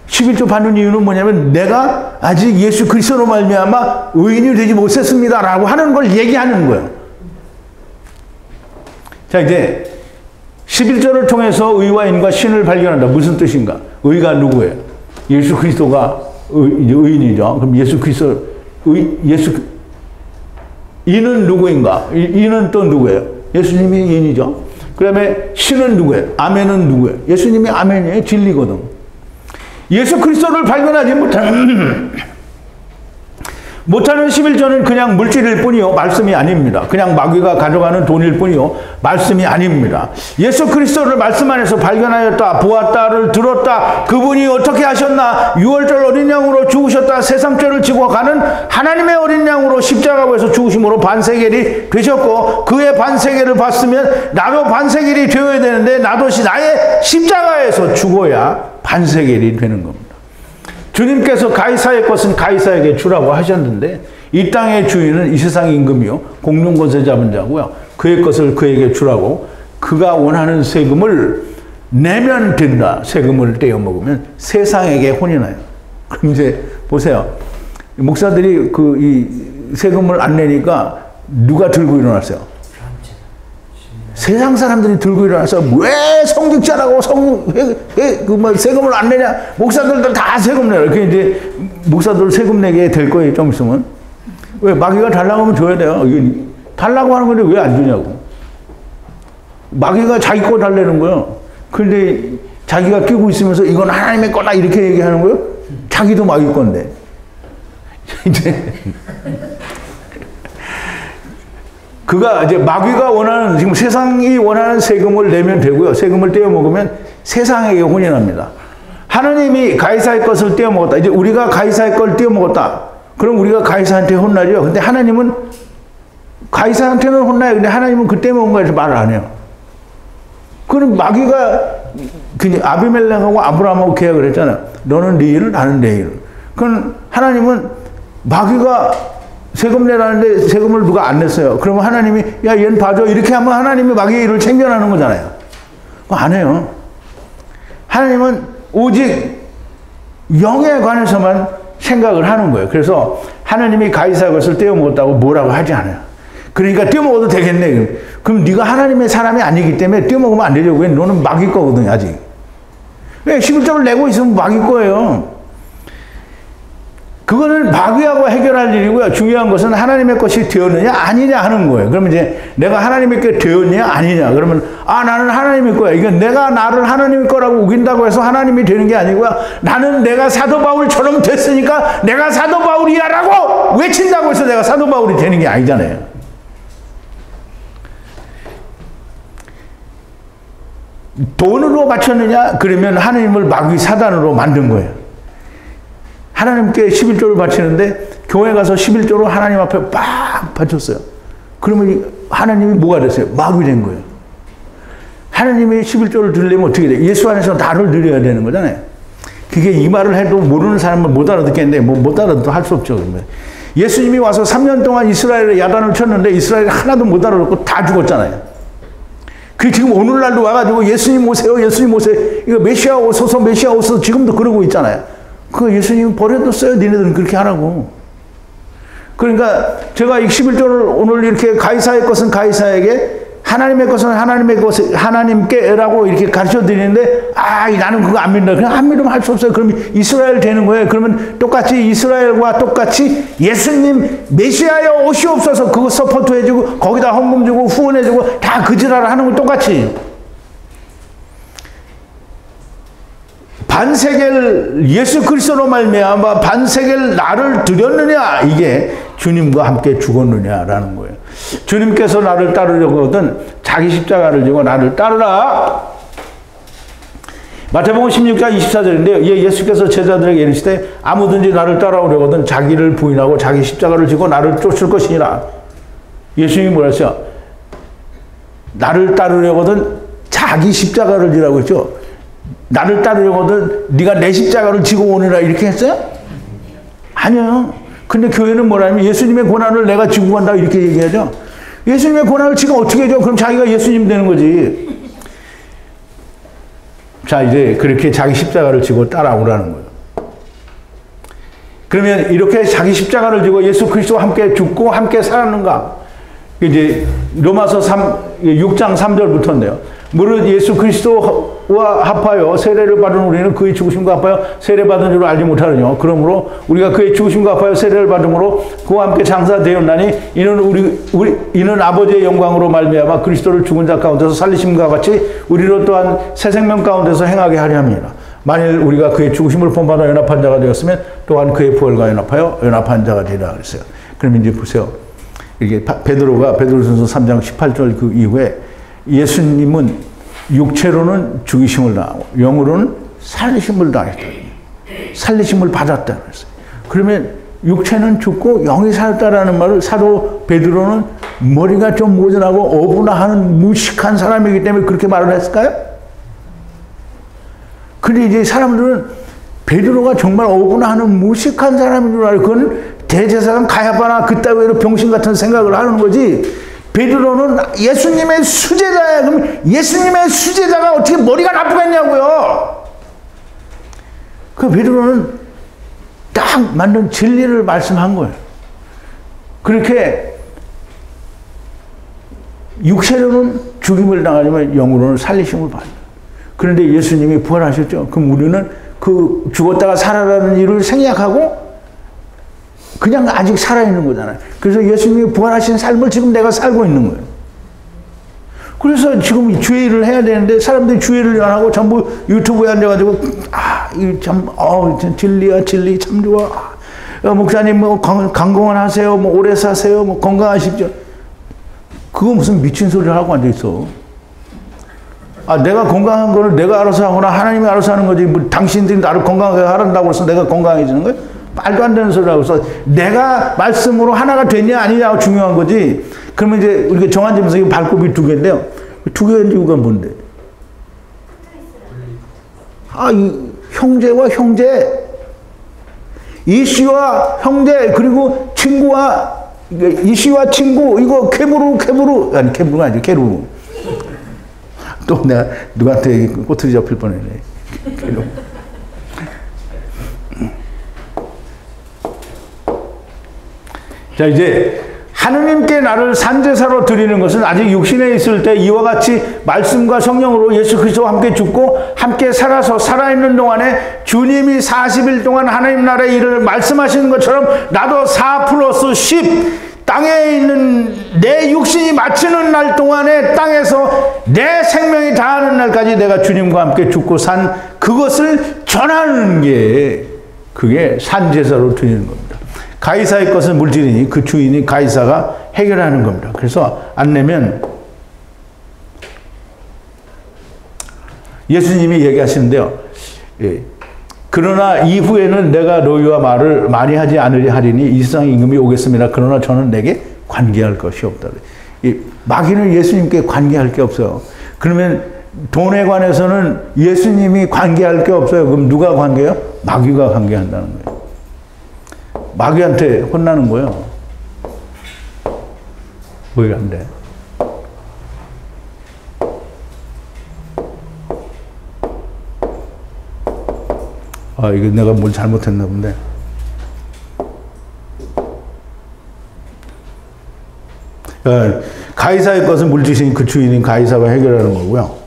11조 받는 이유는 뭐냐면 내가 아직 예수 그리스도로 말미암아 의인이 되지 못했습니다 라고 하는 걸 얘기하는 거예요. 자 이제 11조를 통해서 의와 인과 신을 발견한다. 무슨 뜻인가? 의가 누구예요? 예수 그리스도가 의인이죠. 그럼 예수 그리스도 인은 누구인가? 인은 또 누구예요? 예수님이 인이죠. 그 다음에 신은 누구예요? 아멘은 누구예요? 예수님이 아멘이에요. 진리거든. 예수 그리스도를 발견하지 못하는 11조는 그냥 물질일 뿐이요. 말씀이 아닙니다. 그냥 마귀가 가져가는 돈일 뿐이요. 말씀이 아닙니다. 예수 그리스도를 말씀 안에서 발견하였다. 보았다를 들었다. 그분이 어떻게 하셨나. 6월절 어린 양으로 죽으셨다. 세상 죄를 지고 가는 하나님의 어린 양으로 십자가에서 죽으심으로 반세겔이 되셨고 그의 반세겔을 봤으면 나도 반세겔이 되어야 되는데 나도 나의 십자가에서 죽어야 반세겔이 되는 겁니다. 주님께서 가이사의 것은 가이사에게 주라고 하셨는데 이 땅의 주인은 이 세상의 임금이요 공중권세 잡은 자고요. 그의 것을 그에게 주라고 그가 원하는 세금을 내면 된다. 세금을 떼어 먹으면 세상에게 혼이 나요. 그럼 이제 보세요. 목사들이 이 세금을 안 내니까 누가 들고 일어났어요? 세상 사람들이 들고 일어나서 왜 성직자라고 세금을 안 내냐? 목사들도 다 세금 내라. 그 이제 목사들 세금 내게 될 거예요. 좀 있으면. 왜 마귀가 달라고 하면 줘야 돼요. 달라고 하는 건데 왜 안 주냐고. 마귀가 자기 거 달래는 거예요. 그런데 자기가 끼고 있으면서 이건 하나님의 거다 이렇게 얘기하는 거예요. 자기도 마귀 건데. 이제 그가 이제 마귀가 원하는 지금 세상이 원하는 세금을 내면 되고요. 세금을 떼어 먹으면 세상에게 혼이 납니다. 하나님이 가이사의 것을 떼어 먹었다. 이제 우리가 가이사의 걸 떼어 먹었다. 그럼 우리가 가이사한테 혼나죠. 근데 하나님은 가이사한테는 혼나요. 근데 하나님은 그 떼어 먹은 거에서 말을 안 해요. 그럼 마귀가 그냥 아비멜렉하고 아브라함하고 계약을 했잖아요. 너는 네 일을 나는 내 일을. 그럼 하나님은 마귀가 세금 내라는데 세금을 누가 안 냈어요. 그러면 하나님이 야 얘는 봐줘 이렇게 하면 하나님이 마귀의 일을 챙겨나는 거잖아요. 그거 안 해요. 하나님은 오직 영에 관해서만 생각을 하는 거예요. 그래서 하나님이 가이사 것을 떼어 먹었다고 뭐라고 하지 않아요. 그러니까 떼어먹어도 되겠네. 그럼 네가 하나님의 사람이 아니기 때문에 떼어먹으면 안 되죠. 왜? 너는 막일 거거든 아직. 왜? 11조를 내고 있으면 막일 거예요. 그거는 마귀하고 해결할 일이고요. 중요한 것은 하나님의 것이 되었느냐 아니냐 하는 거예요. 그러면 이제 내가 하나님의 게 되었냐 아니냐. 그러면 나는 하나님의 거야. 이건 내가 나를 하나님의 거라고 우긴다고 해서 하나님이 되는 게 아니고요. 나는 내가 사도 바울처럼 됐으니까 내가 사도 바울이야라고 외친다고 해서 내가 사도 바울이 되는 게 아니잖아요. 돈으로 바쳤느냐? 그러면 하나님을 마귀 사단으로 만든 거예요. 하나님께 11조를 바치는데 교회 가서 11조로 하나님 앞에 빡 바쳤어요. 그러면 하나님이 뭐가 됐어요? 마귀 된 거예요. 하나님이 11조를 드리려면 어떻게 돼요? 예수 안에서 나를 드려야 되는 거잖아요. 그게 이 말을 해도 모르는 사람은 못 알아듣겠는데 못 알아듣도 할 수 없죠. 그러면. 예수님이 와서 3년 동안 이스라엘에 야단을 쳤는데 이스라엘이 하나도 못 알아듣고 다 죽었잖아요. 그 지금 오늘날도 와가지고 예수님 오세요, 예수님 오세요. 이거 메시아 오소서, 메시아 오소서 지금도 그러고 있잖아요. 그 예수님 버려뒀어요. 니네들은 그렇게 하라고. 그러니까 제가 이 11조를 오늘 이렇게 가이사의 것은 가이사에게 하나님의 것은 하나님의 것, 하나님께라고 이렇게 가르쳐 드리는데, 나는 그거 안 믿는다. 그냥 안 믿으면 할 수 없어요. 그러면 이스라엘 되는 거예요. 그러면 똑같이 이스라엘과 똑같이 예수님 메시아여 오시옵소서 그거 서포트 해주고, 거기다 헌금 주고, 후원해주고, 다 그 지랄을 하는 거 똑같이. 반세겔 예수 그리스도로 말미암아 반세겔 나를 드렸느냐, 이게 주님과 함께 죽었느냐라는 거예요. 주님께서 나를 따르려거든 자기 십자가를 지고 나를 따르라. 마태복음 16장 24절인데요. 예수께서 제자들에게 이르시되 아무든지 나를 따라오려거든 자기를 부인하고 자기 십자가를 지고 나를 쫓을 것이니라. 예수님이 뭐라 했어요? 나를 따르려거든 자기 십자가를 지라고 했죠. 나를 따르려거든 네가 내 십자가를 지고 오느라 이렇게 했어요? 아니요. 근데 교회는 뭐라면 예수님의 고난을 내가 지고 간다 이렇게 얘기하죠. 예수님의 고난을 지금 어떻게 해줘? 그럼 자기가 예수님 되는 거지. 자, 이제 그렇게 자기 십자가를 지고 따라오라는 거예요. 그러면 이렇게 자기 십자가를 지고 예수 그리스도와 함께 죽고 함께 살았는가? 이제 로마서 6장 3절부터인데요. 무릇 예수 그리스도와 합하여 세례를 받은 우리는 그의 죽으심과 합하여 세례받은 줄 알지 못하느냐. 그러므로 우리가 그의 죽으심과 합하여 세례를 받음으로 그와 함께 장사되었나니 이는 아버지의 영광으로 말미암아 그리스도를 죽은 자 가운데서 살리심과 같이 우리로 또한 새 생명 가운데서 행하게 하려 함이라. 만일 우리가 그의 죽으심을 본받아 연합한 자가 되었으면 또한 그의 부활과 연합하여 연합한 자가 되리라 그랬어요. 그럼 이제 보세요. 이게 베드로전서 3장 18절 그 이후에 예수님은 육체로는 죽이심을 당하고 영으로는 살리심을 당했다. 살리심을 받았다 그랬어요. 그러면 육체는 죽고 영이 살았다라는 말을 사도 베드로는 머리가 좀 모자라고 어분하는 무식한 사람이기 때문에 그렇게 말을 했을까요? 근데 이제 사람들은 베드로가 정말 어분하는 무식한 사람인 줄 알고 그건 대제사장 가야바나 그따위로 병신 같은 생각을 하는 거지. 베드로는 예수님의 수제자야. 그럼 예수님의 수제자가 어떻게 머리가 나쁘겠냐고요. 그 베드로는 딱 맞는 진리를 말씀한 거예요. 그렇게 육체로는 죽임을 당하지만 영으로는 살리심을 받아요. 그런데 예수님이 부활하셨죠. 그럼 우리는 그 죽었다가 살아나는 일을 생략하고 그냥 아직 살아있는 거잖아요. 그래서 예수님이 부활하신 삶을 지금 내가 살고 있는 거예요. 그래서 지금 주의를 해야 되는데 사람들이 주의를 안 하고 전부 유튜브에 앉아가지고 이 참 진리야 진리 참 좋아. 목사님 뭐 강건하세요. 뭐 오래 사세요. 뭐 건강하십시오. 그거 무슨 미친 소리를 하고 앉아 있어. 내가 건강한 거를 내가 알아서 하거나 하나님이 알아서 하는 거지. 뭐 당신들이 나를 건강하게 하란다고 해서 내가 건강해지는 거예요? 말도 안 되는 소리라고 해서 내가 말씀으로 하나가 되냐 아니냐가 중요한 거지. 그러면 이제 우리가 정한지면서 이 발굽이 2개인데요. 2개의 이유가 뭔데? 이 형제와 형제, 이씨와 형제, 그리고 친구와 이씨와 친구, 이거 케브루 아니 케브루가 아니죠. 케루. 또 내가 누구한테 꼬투리 잡힐 뻔했네. 케루. 자, 이제 하느님께 나를 산제사로 드리는 것은 아직 육신에 있을 때 이와 같이 말씀과 성령으로 예수 그리스도와 함께 죽고 함께 살아서 살아있는 동안에 주님이 40일 동안 하나님 나라의 일을 말씀하시는 것처럼 나도 4+10 땅에 있는 내 육신이 마치는 날 동안에 땅에서 내 생명이 다하는 날까지 내가 주님과 함께 죽고 산 그것을 전하는 게 그게 산제사로 드리는 겁니다. 가이사의 것은 물질이니 그 주인이 가이사가 해결하는 겁니다. 그래서 안 내면 예수님이 얘기하시는데요. 예. 그러나 이후에는 내가 너희와 말을 많이 하지 않으려 하리니 이 세상 임금이 오겠습니다. 그러나 저는 내게 관계할 것이 없다. 이 마귀는 예수님께 관계할 게 없어요. 그러면 돈에 관해서는 예수님이 관계할 게 없어요. 그럼 누가 관계해요? 마귀가 관계한다는 거예요. 마귀한테 혼나는 거예요. 왜 안 돼? 아, 이거 내가 뭘 잘못했나 본데. 가이사의 것은 물질인 그 주인인 가이사가 해결하는 거고요.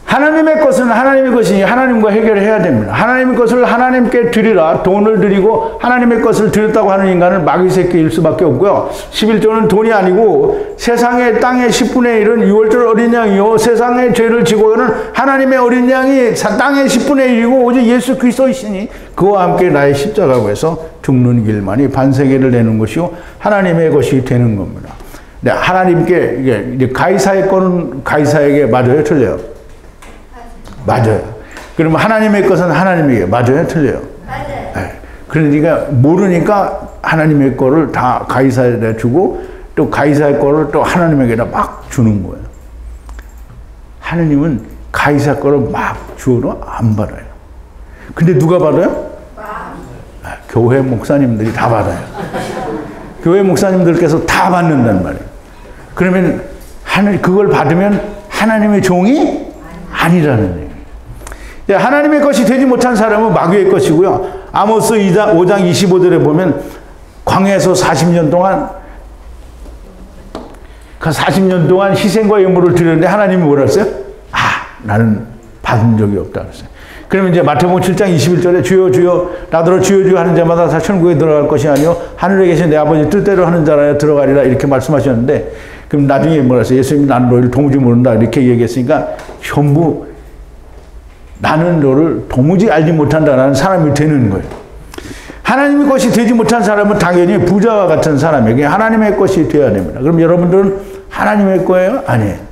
하나님의 것은 하나님의 것이니 하나님과 해결해야 됩니다. 하나님의 것을 하나님께 드리라. 돈을 드리고 하나님의 것을 드렸다고 하는 인간은 마귀 새끼일 수밖에 없고요. 11조는 돈이 아니고 세상의 땅의 10분의 1은 6월절 어린 양이요 세상의 죄를 지고 오는 하나님의 어린 양이 땅의 10분의 1이고 오직 예수 그리스도이시니 그와 함께 나의 십자가고 해서 죽는 길만이 반세계를 내는 것이요 하나님의 것이 되는 겁니다. 네, 하나님께 이게 가이사의 거는 가이사에게 맞아요, 틀려요? 맞아요. 그러면 하나님의 것은 하나님에게 맞아요, 틀려요? 맞아요. 네. 그러니까 모르니까 하나님의 거를 다 가이사에다 주고 또 가이사의 거를 또 하나님에게다 막 주는 거예요. 하나님은 가이사 거를 막 주어도 안 받아요. 근데 누가 받아요? 교회 목사님들이 다 받아요. 교회 목사님들께서 다 받는단 말이에요. 그러면 그걸 받으면 하나님의 종이 아니라는 얘기예요. 하나님의 것이 되지 못한 사람은 마귀의 것이고요. 아모스 5장 25절에 보면 광야에서 40년 동안 그 40년 동안 희생과 예물을 드렸는데 하나님이 뭐라 했어요? 나는 받은 적이 없다 그랬어요. 그러면 이제 마태복음 7장 21절에 주여 주여 나더러 주여 주여 하는 자마다 다 천국에 들어갈 것이 아니요 하늘에 계신 내 아버지 뜻대로 하는 자라야 들어가리라 이렇게 말씀하셨는데 그럼 나중에 뭐라 했어요? 예수님이 나는 너희를 도무지 모른다 이렇게 얘기했으니까 전부 나는 너를 도무지 알지 못한다라는 사람이 되는 거예요. 하나님의 것이 되지 못한 사람은 당연히 부자와 같은 사람에게 하나님의 것이 되어야 됩니다. 그럼 여러분들은 하나님의 거예요? 아니에요.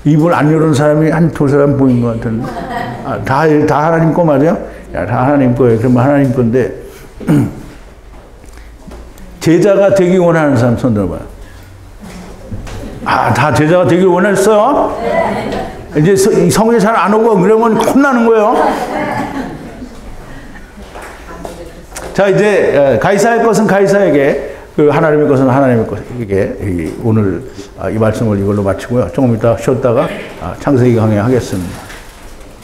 입을 안 열은 사람이 한 두 사람 보인 것 같은데 다 하나님 거 맞아요? 야, 다 하나님 거예요. 그러면 하나님 건데 제자가 되기 원하는 사람 손 들어봐요. 다 제자가 되길 원했어요? 이제 성에 잘 안 오고 그러면 혼나는 거예요. 자, 이제 가이사의 것은 가이사에게 그 하나님의 것은 하나님의 것에게 오늘 이 말씀을 이걸로 마치고요. 조금 이따 쉬었다가 창세기 강의 하겠습니다.